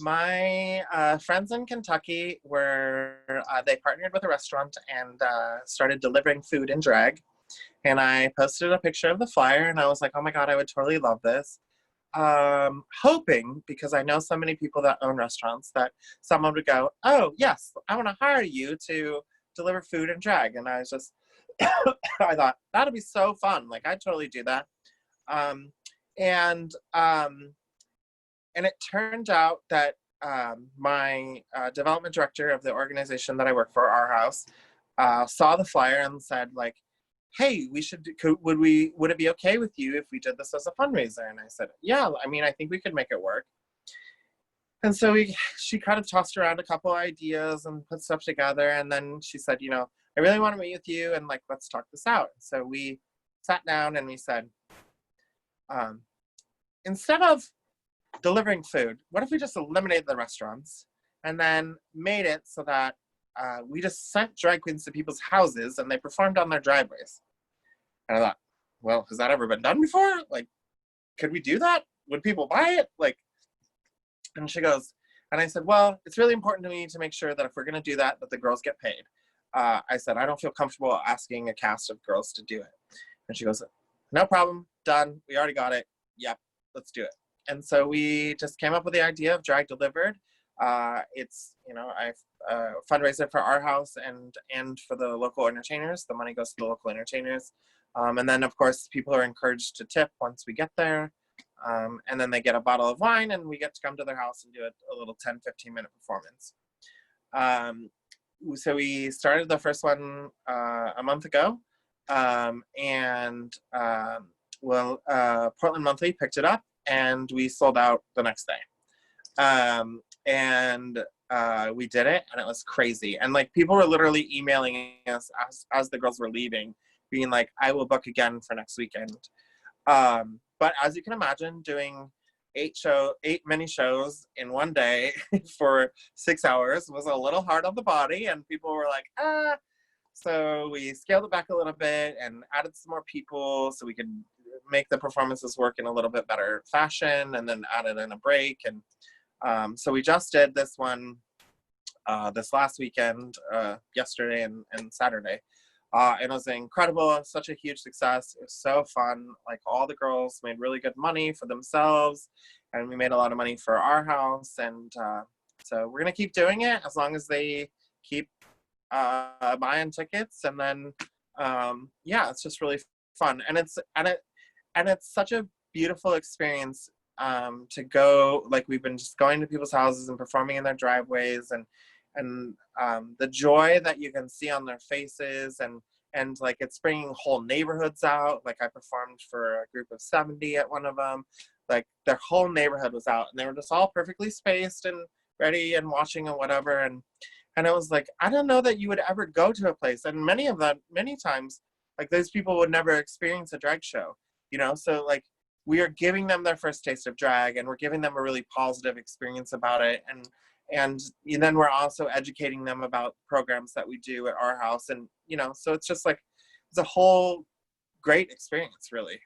my friends in Kentucky they partnered with a restaurant and started delivering food in drag. And I posted a picture of the flyer, and I was like, oh my God, I would totally love this. Hoping, because I know so many people that own restaurants, that someone would go, oh yes, I want to hire you to deliver food and drag. And I was just, I thought that'd be so fun. Like, I'd totally do that. And it turned out that my development director of the organization that I work for, Our House, saw the flyer and said, like, hey, would it be okay with you if we did this as a fundraiser? And I said, yeah, I mean, I think we could make it work. And so she kind of tossed around a couple ideas and put stuff together. And then she said, I really want to meet with you, and like, let's talk this out. So we sat down and we said, instead of delivering food, what if we just eliminated the restaurants and then made it so that we just sent drag queens to people's houses and they performed on their driveways? And I thought, well, has that ever been done before? Like, could we do that? Would people buy it? Like, and she goes, and I said, well, it's really important to me to make sure that if we're going to do that the girls get paid. I said, I don't feel comfortable asking a cast of girls to do it. And she goes, no problem, done. We already got it. Yep, let's do it. And so we just came up with the idea of Drag Delivered. It's, I've fundraiser for Our House and for the local entertainers. The money goes to the local entertainers. And then, of course, people are encouraged to tip once we get there. And then they get a bottle of wine, and we get to come to their house and do a little 10, 15-minute performance. So we started the first one a month ago. Portland Monthly picked it up, and we sold out the next day. We did it, and it was crazy. And like, people were literally emailing us as the girls were leaving, being like, I will book again for next weekend. But as you can imagine, doing 8 mini shows in one day for 6 hours was a little hard on the body, and people were like, ah. So we scaled it back a little bit and added some more people so we could make the performances work in a little bit better fashion, and then added in a break. And so we just did this one this last weekend, yesterday and Saturday. And it was incredible. Such a huge success. It was so fun. Like, all the girls made really good money for themselves, and we made a lot of money for Our House. And so we're going to keep doing it as long as they keep buying tickets. And then Yeah, it's just really fun. And it's such a beautiful experience to go, like we've been just going to people's houses and performing in their driveways, and the joy that you can see on their faces, and like it's bringing whole neighborhoods out. Like I performed for a group of 70 at one of them. Like their whole neighborhood was out, and they were just all perfectly spaced and ready and watching and whatever. And it was like, I don't know that you would ever go to a place, and many times, like those people would never experience a drag show, you know? So like we are giving them their first taste of drag, and we're giving them a really positive experience about it. And then we're also educating them about programs that we do at our house. And, you know, so it's just like, it's a whole great experience, really.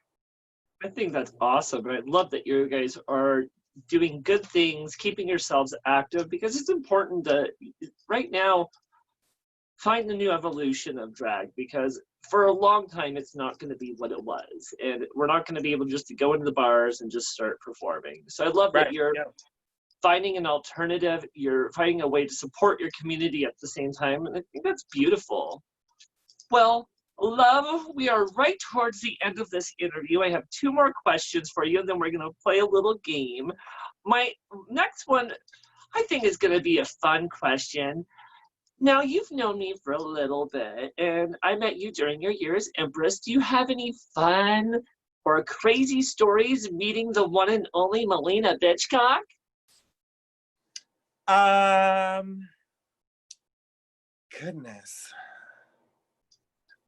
I think that's awesome. I love that you guys are doing good things, keeping yourselves active, because it's important to, right now, find the new evolution of drag, because for a long time it's not going to be what it was, and we're not going to be able just to go into the bars and just start performing. So I love that you're finding an alternative, you're finding a way to support your community at the same time, and I think that's beautiful. Well, love, we are right towards the end of this interview. I have 2 more questions for you, and then we're going to play a little game. My next one, I think, is going to be a fun question. Now, you've known me for a little bit, and I met you during your year as Empress. Do you have any fun or crazy stories meeting the one and only Maliena Bitchcock? Goodness.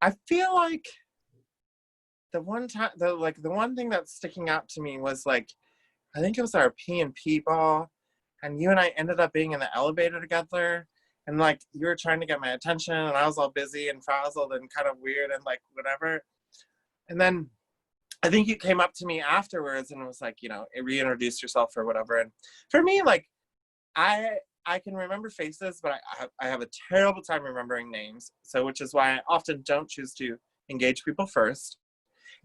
I feel like the one thing that's sticking out to me was like, I think it was our P&P ball, and you and I ended up being in the elevator together, and like you were trying to get my attention, and I was all busy and frazzled and kind of weird and like whatever. And then I think you came up to me afterwards and was like, you know, reintroduced yourself or whatever. And for me, like, I can remember faces, but I have a terrible time remembering names. So, which is why I often don't choose to engage people first.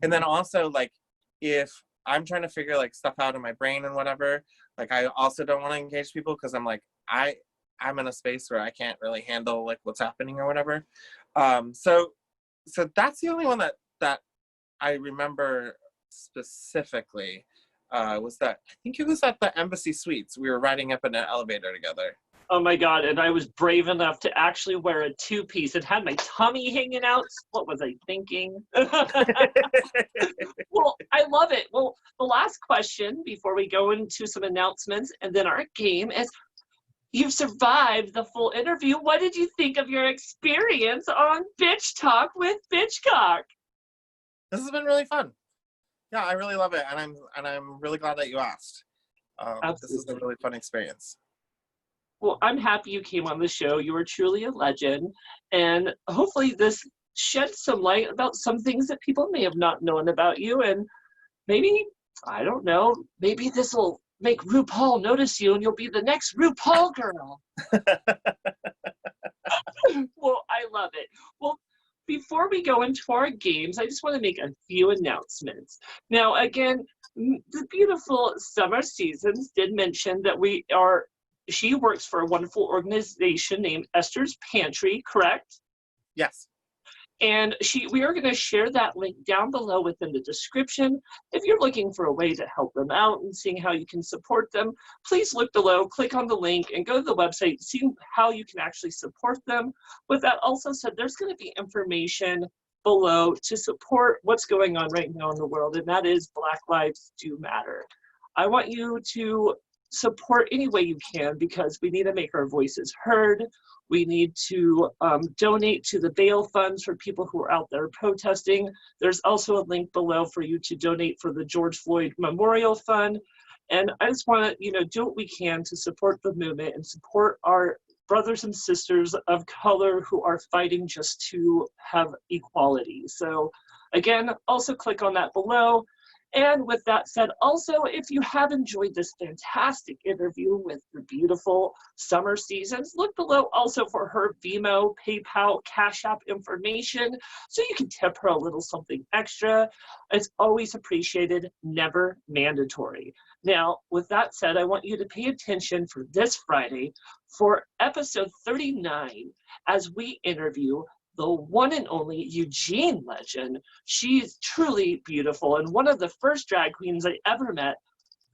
And then also, like, if I'm trying to figure like stuff out in my brain and whatever, like I also don't want to engage people because I'm like, I'm in a space where I can't really handle like what's happening or whatever. So that's the only one that I remember specifically. Was that, I think it was at the Embassy Suites. We were riding up in an elevator together. Oh my God, and I was brave enough to actually wear a 2-piece. It had my tummy hanging out. What was I thinking? Well, I love it. Well, the last question before we go into some announcements and then our game is, you've survived the full interview. What did you think of your experience on Bitch Talk with Bitchcock? This has been really fun. Yeah, I really love it, and I'm really glad that you asked. This is a really fun experience. Well, I'm happy you came on the show. You are truly a legend, and hopefully this sheds some light about some things that people may have not known about you, and maybe, I don't know, maybe this will make RuPaul notice you and you'll be the next RuPaul girl. Well, I love it. Well, before we go into our games, I just want to make a few announcements. Now, again, the beautiful Summer Seasons did mention that she works for a wonderful organization named Esther's Pantry, correct? Yes. And we are going to share that link down below within the description. If you're looking for a way to help them out and seeing how you can support them, please look below, click on the link, and go to the website, see how you can actually support them. With that also said, there's going to be information below to support what's going on right now in the world, and that is Black Lives Do Matter. I want you to support any way you can, because we need to make our voices heard. We need to donate to the bail funds for people who are out there protesting. There's also a link below for you to donate for the George Floyd Memorial Fund. And I just want to, do what we can to support the movement and support our brothers and sisters of color who are fighting just to have equality. So again, also click on that below. And with that said, also, if you have enjoyed this fantastic interview with the beautiful Summer Seasons, look below also for her Venmo, PayPal, Cash App information, so you can tip her a little something extra. It's always appreciated, never mandatory. Now, with that said, I want you to pay attention for this Friday for episode 39 as we interview the one and only Eugene legend. She's truly beautiful and one of the first drag queens I ever met.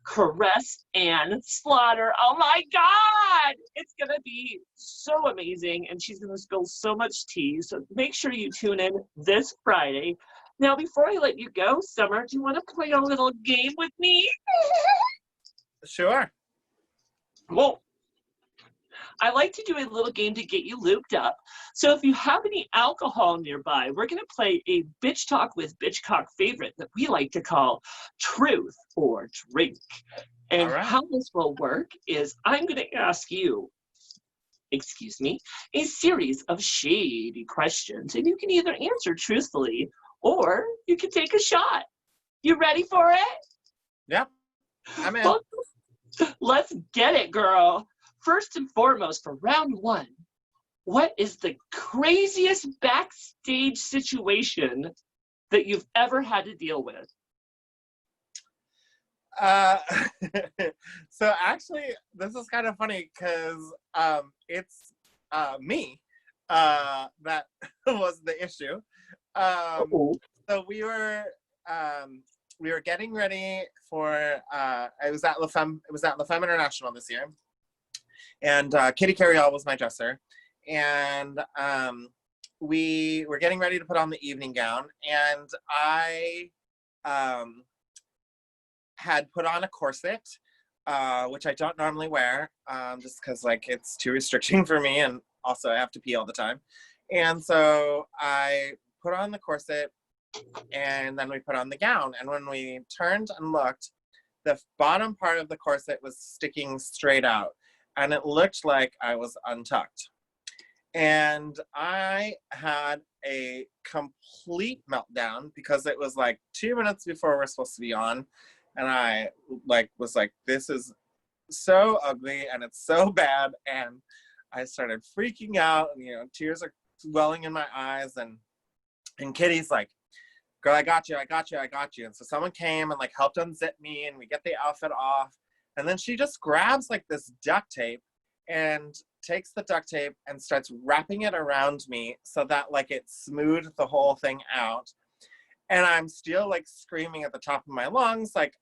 Caress and Slaughter. Oh my God! It's gonna be so amazing, and she's gonna spill so much tea. So make sure you tune in this Friday. Now, before I let you go, Summer, do you want to play a little game with me? Sure. Well, I like to do a little game to get you looped up. So if you have any alcohol nearby, we're going to play a Bitch Talk with Bitchcock favorite that we like to call Truth or Drink. And All right. how this will work is I'm going to ask you, excuse me, a series of shady questions. And you can either answer truthfully or you can take a shot. You ready for it? Yep. I'm in. Well, let's get it, girl. First and foremost, for round one, what is the craziest backstage situation that you've ever had to deal with? So actually, this is kind of funny because it's me that was the issue. So we were getting ready for it was at La Femme International this year, and Kitty Carryall was my dresser, and we were getting ready to put on the evening gown, and I had put on a corset, which I don't normally wear, just because like it's too restricting for me, and also I have to pee all the time. And so I put on the corset, and then we put on the gown. And when we turned and looked, the bottom part of the corset was sticking straight out, and it looked like I was untucked. And I had a complete meltdown because it was like 2 minutes before we're supposed to be on. And I was like, this is so ugly and it's so bad. And I started freaking out, and, tears are welling in my eyes. And Kitty's like, girl, I got you. And so someone came and like helped unzip me, and we get the outfit off. And then she just grabs like this duct tape and takes the duct tape and starts wrapping it around me so that like it smoothed the whole thing out. And I'm still like screaming at the top of my lungs, like,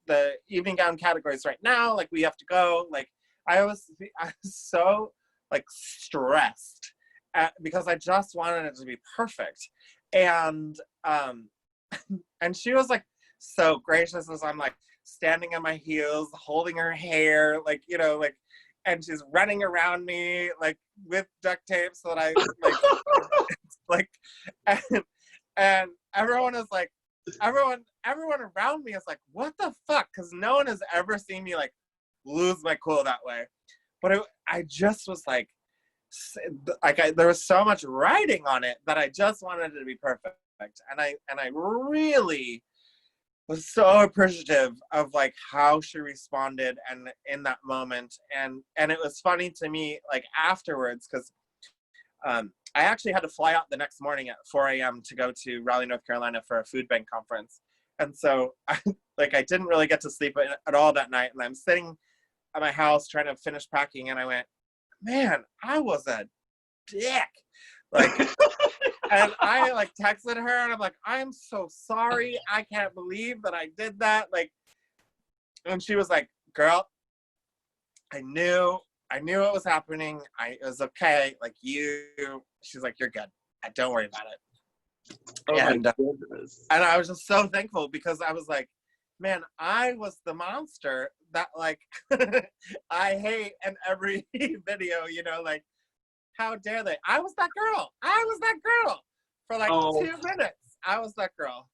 the evening gown categories right now, like we have to go. Like I was so like stressed because I just wanted it to be perfect. And and she was like so gracious as I'm like standing on my heels, holding her hair, like, and she's running around me like with duct tape so that I like, and everyone is like, everyone around me is like, what the fuck? Because no one has ever seen me like lose my cool that way. But I just was like there was so much writing on it that I just wanted it to be perfect. And I really was so appreciative of like how she responded and in that moment. And it was funny to me like afterwards because I actually had to fly out the next morning at 4 a.m. to go to Raleigh, North Carolina for a food bank conference. And so I didn't really get to sleep at all that night. And I'm sitting at my house trying to finish packing. And I went, man, I was a dick. Like, and I like texted her and I'm like, I'm so sorry. I can't believe that I did that. Like, and she was like, girl, I knew what was happening. It was okay. Like she's like, you're good. Don't worry about it. Oh and my goodness. And I was just so thankful because I was like, man, I was the monster that like I hate in every video, like how dare they? I was that girl for like 2 minutes. I was that girl.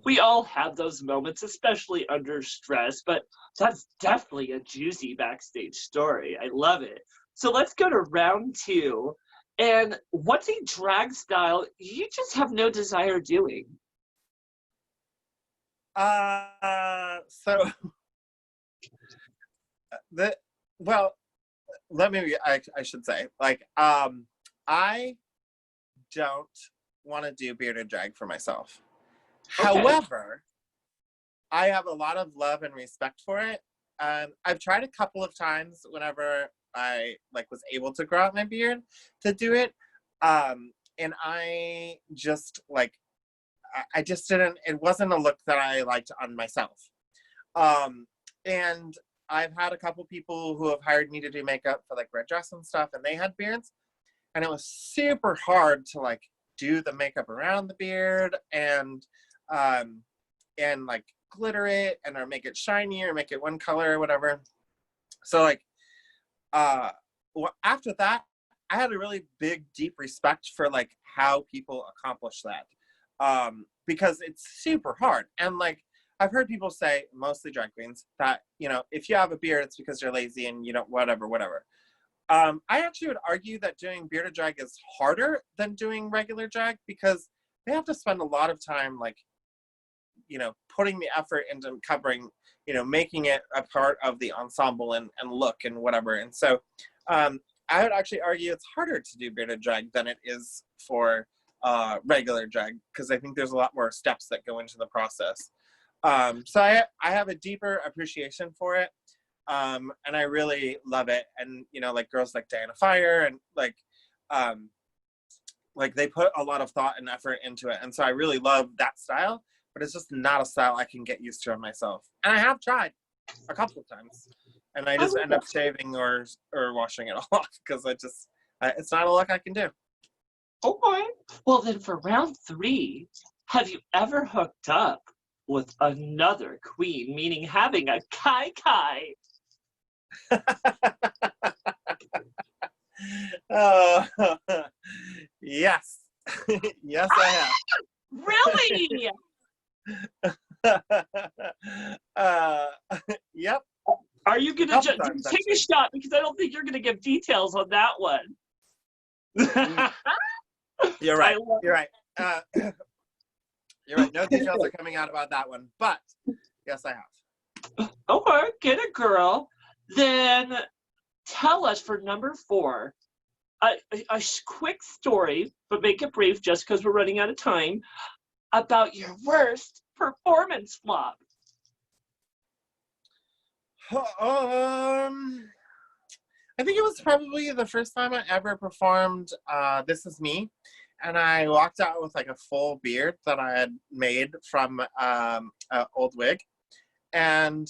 We all have those moments, especially under stress, but that's definitely a juicy backstage story. I love it. So let's go to round two. And what's a drag style you just have no desire doing? So I should say, like, I don't want to do bearded drag for myself. Okay. However, I have a lot of love and respect for it. I've tried a couple of times whenever I like was able to grow out my beard to do it. And I just like, I just didn't, it wasn't a look that I liked on myself. And I've had a couple people who have hired me to do makeup for like red dress and stuff, and they had beards, and it was super hard to like do the makeup around the beard and like glitter it and or make it shiny or make it one color or whatever. So like, after that, I had a really big, deep respect for like how people accomplish that, because it's super hard. And like, I've heard people say, mostly drag queens, that, you know, if you have a beard, it's because you're lazy and you don't, whatever. I actually would argue that doing bearded drag is harder than doing regular drag, because they have to spend a lot of time, like, you know, putting the effort into covering, you know, making it a part of the ensemble and look and whatever. And so I would actually argue it's harder to do bearded drag than it is for regular drag, because I think there's a lot more steps that go into the process. So I have a deeper appreciation for it, and I really love it. And, you know, like girls like Diana Fire and like they put a lot of thought and effort into it. And so I really love that style, but it's just not a style I can get used to on myself. And I have tried a couple of times, and I just end up shaving or washing it off, because it's not a look I can do. Okay. Well, then for round 3, have you ever hooked up with another queen, meaning having a kai? Yes. Yes, I have. Really? Yep. Are you gonna take a shot, because I don't think you're gonna give details on that one. You're right. You're right. You're right. No details are coming out about that one, but yes, I have. Okay, get it, girl. Then tell us for number 4, a quick story, but make it brief, just because we're running out of time, about your worst performance flop. I think it was probably the first time I ever performed This Is Me. And I walked out with like a full beard that I had made from an old wig. And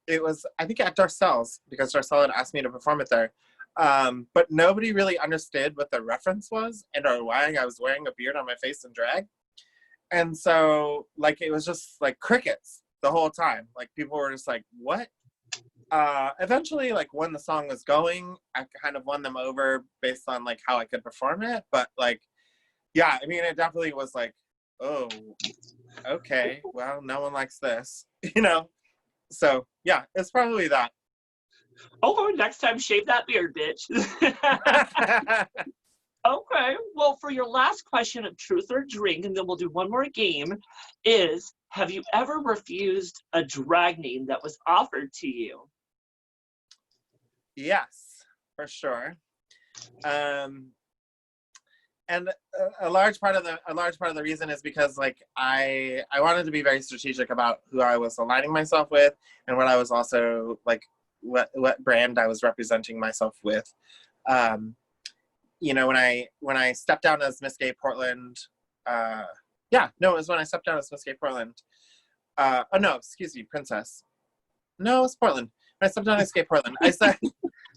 it was, I think, at Darcelle's, because Darcelle had asked me to perform it there. But nobody really understood what the reference was and or why I was wearing a beard on my face in drag. And so, like, it was just like crickets the whole time. Like, people were just like, what? Eventually, like, when the song was going, I kind of won them over based on like how I could perform it. But like, yeah, I mean, it definitely was like, oh, okay, well, no one likes this, you know? So yeah, it's probably that. Oh, next time, shave that beard, bitch. Okay, well, for your last question of truth or drink, and then we'll do one more game, is, have you ever refused a drag name that was offered to you? Yes, for sure. And a large part of the reason is because like I wanted to be very strategic about who I was aligning myself with, and what I was also like what brand I was representing myself with. You know, when I stepped down as Miss Gay Portland, it was when I stepped down as Miss Gay Portland. Oh no, excuse me, Princess. No, it's Portland. When I stepped down as Gay Portland, I said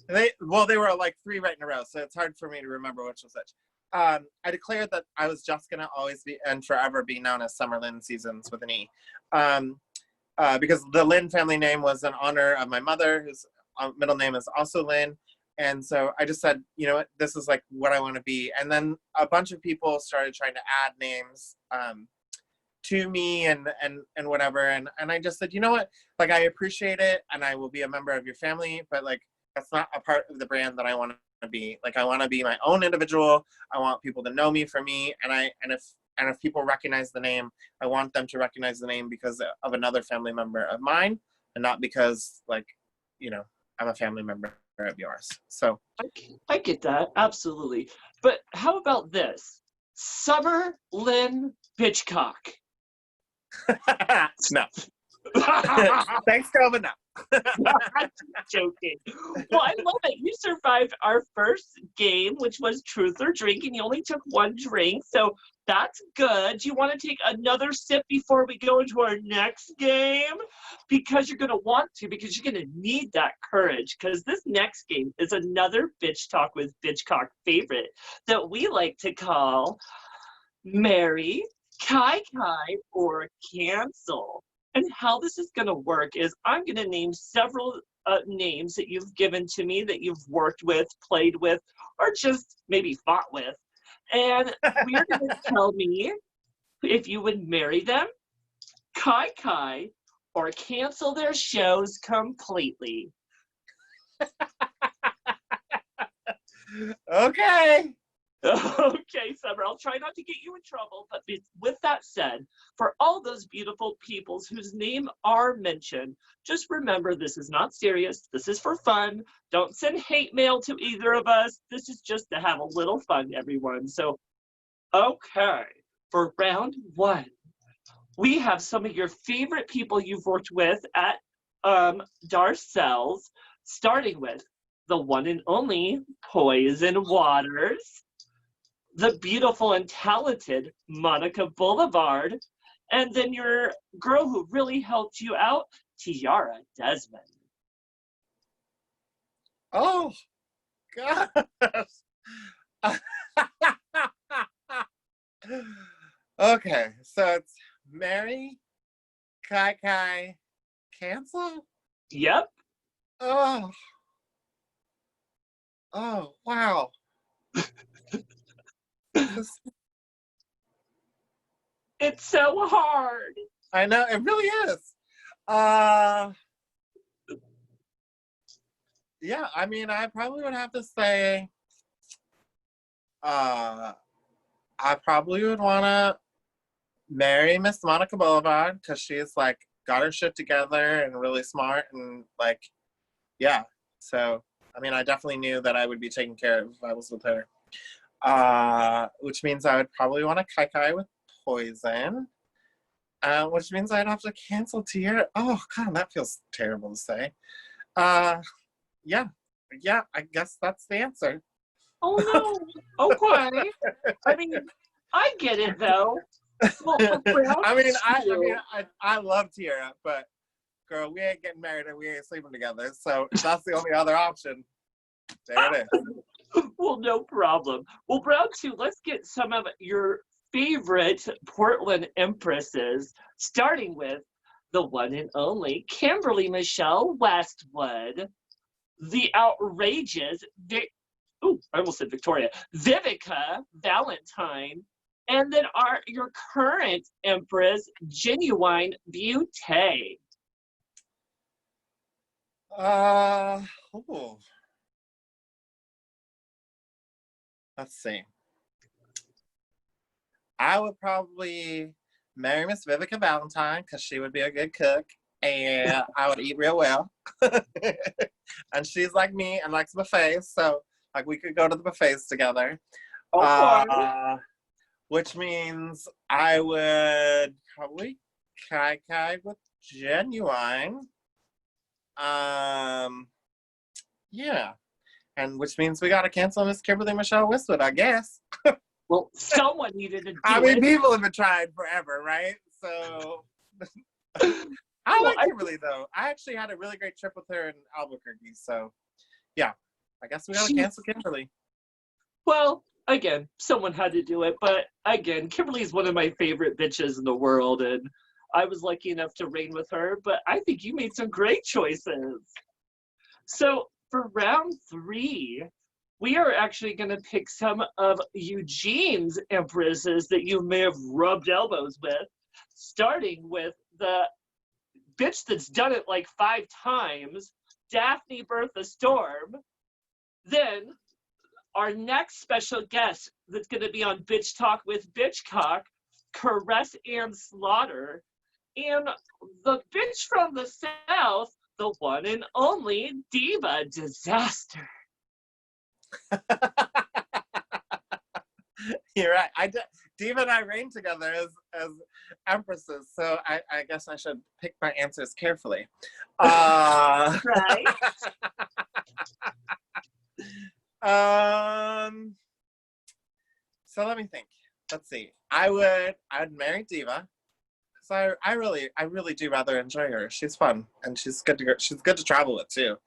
they were like 3 right in a row, so it's hard for me to remember which was which. I declared that I was just gonna always be and forever be known as Summer Lynne Seasons with an E, because the Lynne family name was in honor of my mother, whose middle name is also Lynn. And so I just said, you know what, this is like what I want to be. And then a bunch of people started trying to add names to me and whatever. And I just said, you know what, like, I appreciate it and I will be a member of your family, but like, that's not a part of the brand that I want to be. Like, I want to be my own individual. I want people to know me for me. And if people recognize the name, I want them to recognize the name because of another family member of mine, and not because, like, you know, I'm a family member of yours. So I get that, absolutely. But how about this? Summer Lynne Bitchcock. No. Thanks, Kelvin. Now. I'm joking. Well, I love it. You survived our first game, which was truth or drink, and you only took one drink, so that's good. Do you want to take another sip before we go into our next game? Because you're going to want to, because you're going to need that courage, because this next game is another Bitch Talk with Bitchcock favorite that we like to call Marry, Kai Kai, or Cancel. And how this is going to work is I'm going to name several names that you've given to me that you've worked with, played with, or just maybe fought with. And you're going to tell me if you would marry them, Kai Kai, or cancel their shows completely. Okay. Okay, Summer, I'll try not to get you in trouble, but with that said, for all those beautiful peoples whose name are mentioned, just remember this is not serious. This is for fun. Don't send hate mail to either of us. This is just to have a little fun, everyone. So, okay, for round one, we have some of your favorite people you've worked with at Darcelle's, starting with the one and only Poison Waters, the beautiful and talented Monica Boulevard, and then your girl who really helped you out, Tiara Desmond. Oh, gosh. Okay, so it's Mary, Kai Kai, cancel? Yep. Oh. Oh, wow. It's so hard. I know, it really is. Yeah, I mean, I probably would have to say, I probably would want to marry Miss Monica Boulevard because she's like got her shit together and really smart and like, yeah. So, I mean, I definitely knew that I would be taken care of if I was with her. Which means I would probably want to Kai Kai with Poison. Which means I'd have to cancel Tiara. Oh, God, that feels terrible to say. Yeah, I guess that's the answer. Oh, no. Okay. I mean, I get it, though. Well, I love Tiara, but girl, we ain't getting married and we ain't sleeping together. So that's the only other option. There it is. Well, no problem. Well, round two, let's get some of your favorite Portland Empresses, starting with the one and only Kimberly Michelle Westwood, the outrageous, I almost said Victoria, Vivica Valentine, and then your current Empress, Genuine Beauté. Oh. Let's see. I would probably marry Miss Vivica Valentine because she would be a good cook and I would eat real well. And she's like me and likes buffets, so like we could go to the buffets together. Which means I would probably Kai with Genuine. Yeah. And which means we gotta cancel Miss Kimberly Michelle Westwood, I guess. Well, someone needed to do it. I mean, people have been trying forever, right? So I like Kimberly though. I actually had a really great trip with her in Albuquerque. So yeah, I guess we gotta cancel Kimberly. Well, again, someone had to do it, but again, Kimberly's one of my favorite bitches in the world, and I was lucky enough to reign with her, but I think you made some great choices. So for round three, we are actually going to pick some of Eugene's Empresses that you may have rubbed elbows with, starting with the bitch that's done it like 5 times, Daphne Bertha Storm. Then our next special guest that's going to be on Bitch Talk with Bitchcock, Caress Ann Slaughter, and the bitch from the South, the one and only Diva Disaster. You're right. Diva and I reign together as empresses, so I guess I should pick my answers carefully. Right. So let me think. Let's see. I'd marry Diva. So I really do rather enjoy her. She's fun and she's good to travel with too.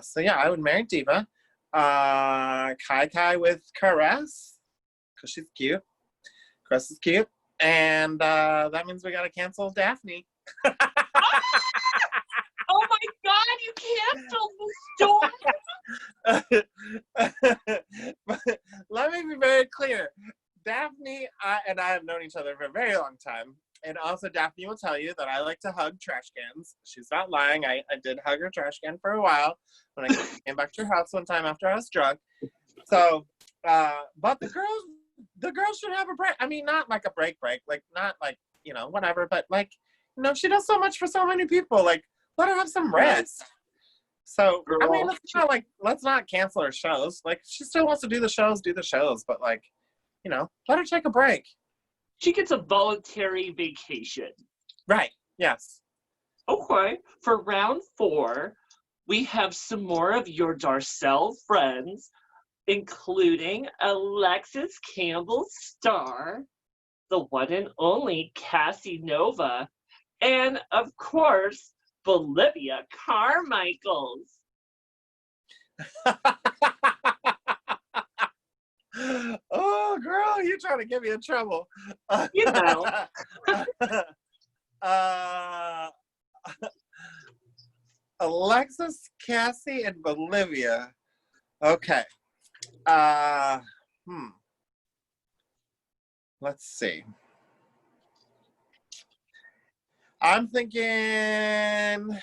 So yeah, I would marry Diva. Kai with Caress, because she's cute. Caress is cute. And that means we gotta cancel Daphne. Oh my God, you canceled the storm. Let me be very clear. Daphne and I have known each other for a very long time. And also, Daphne will tell you that I like to hug trash cans. She's not lying. I did hug her trash can for a while when I came back to her house one time after I was drunk. So, but the girls should have a break. I mean, not like a break, like not like, whatever, but like, she does so much for so many people. Like, let her have some rest. So, I mean, let's not cancel her shows. Like, she still wants to do the shows, but like, let her take a break. She gets a voluntary vacation. Right. Yes. Okay. For round 4, we have some more of your Darcelle friends, including Alexis Campbell Starr, the one and only Cassie Nova, and of course, Bolivia Carmichaels. Oh, girl, you're trying to get me in trouble. Alexis, Cassie, and Bolivia. Okay. Let's see. I'm thinking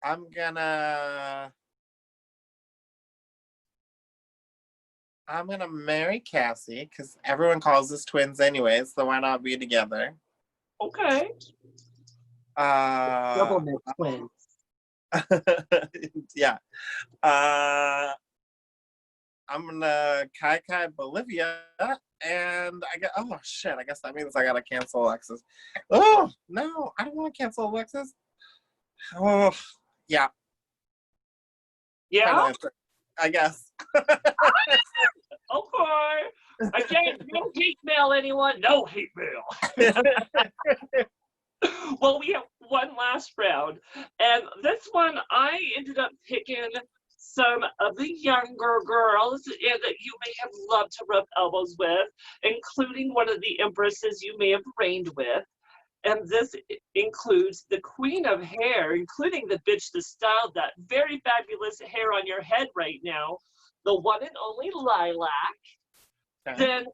I'm gonna marry Cassie because everyone calls us twins anyways, so why not be together? Okay. Double mix twins. Yeah. I'm gonna Kai Bolivia, and I guess that means I gotta cancel Alexis. Oh no, I don't want to cancel Alexis. Oh yeah. Yeah. I guess. Okay. Again, no hate mail, anyone. No hate mail. Well, we have one last round, and this one I ended up picking some of the younger girls that you may have loved to rub elbows with, including one of the empresses you may have reigned with. And this includes the queen of hair, including the bitch to style that very fabulous hair on your head right now, the one and only Lilac. Okay. Then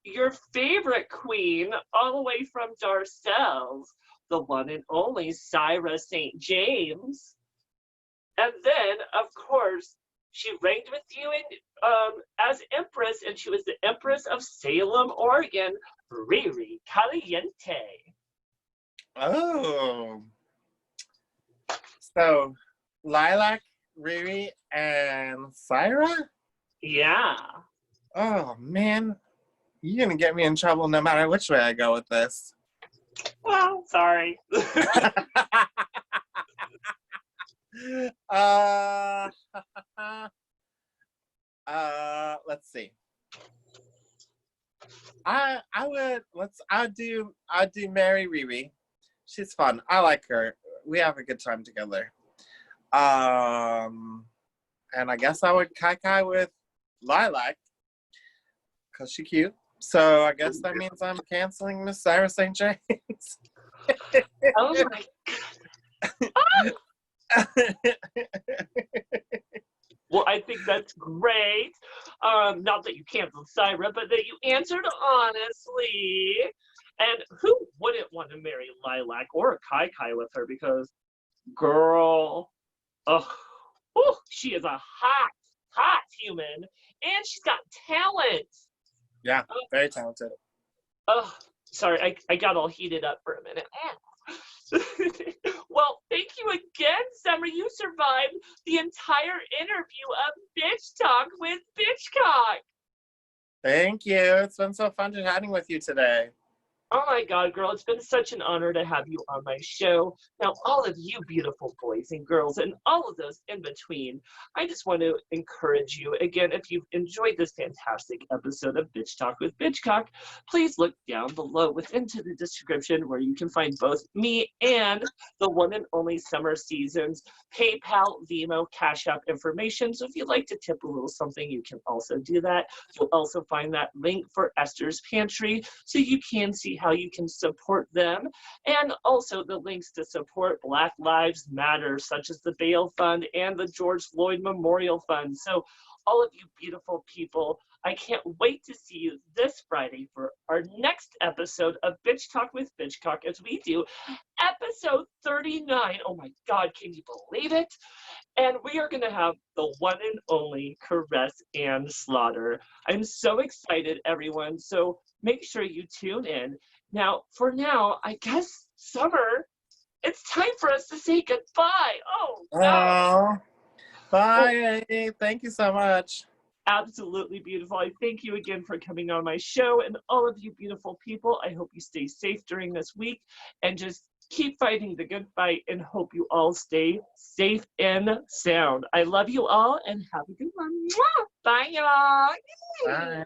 your favorite queen, all the way from Darcelle's, the one and only Syra St. James. And then, of course, she reigned with you as Empress, and she was the Empress of Salem, Oregon, Riri Caliente. Oh. So, Lilac, Riri, and Syra? Yeah. Oh, man. You're going to get me in trouble no matter which way I go with this. Well, sorry. Let's see. I'd do marry Riri. She's fun. I like her. We have a good time together. And I guess I would kai with Lilac because she's cute. So I guess that means I'm canceling Miss Syra St. James. Oh my God. Well, I think that's great. Not that you canceled Syra, but that you answered honestly. And who wouldn't want to marry Lilac or a Kai with her? Because, girl, she is a hot human, and she's got talent. Yeah, very talented. Oh, sorry, I got all heated up for a minute. Well, thank thank you again, Summer. You survived the entire interview of Bitch Talk with Bitchcock. Thank you. It's been so fun chatting with you today. Oh my God, girl, it's been such an honor to have you on my show. Now, all of you beautiful boys and girls and all of those in between, I just want to encourage you, again, if you've enjoyed this fantastic episode of Bitch Talk with Bitchcock, please look down below within to the description where you can find both me and the one and only Summer Seasons PayPal, Venmo, Cash App information. So if you'd like to tip a little something, you can also do that. You'll also find that link for Esther's Pantry so you can see how you can support them, and also the links to support Black Lives Matter, such as the Bail Fund and the George Floyd Memorial Fund. So all of you beautiful people, I can't wait to see you this Friday for our next episode of Bitch Talk with Bitchcock as we do episode 39. Oh my God, can you believe it? And we are going to have the one and only Caress and Slaughter. I'm so excited, everyone. So make sure you tune in. Now, for now, I guess, Summer, it's time for us to say goodbye. Oh, no. Bye. Well, thank you so much. Absolutely beautiful. I thank you again for coming on my show. And all of you beautiful people, I hope you stay safe during this week and just keep fighting the good fight and hope you all stay safe and sound. I love you all and have a good one. Bye, y'all. Bye.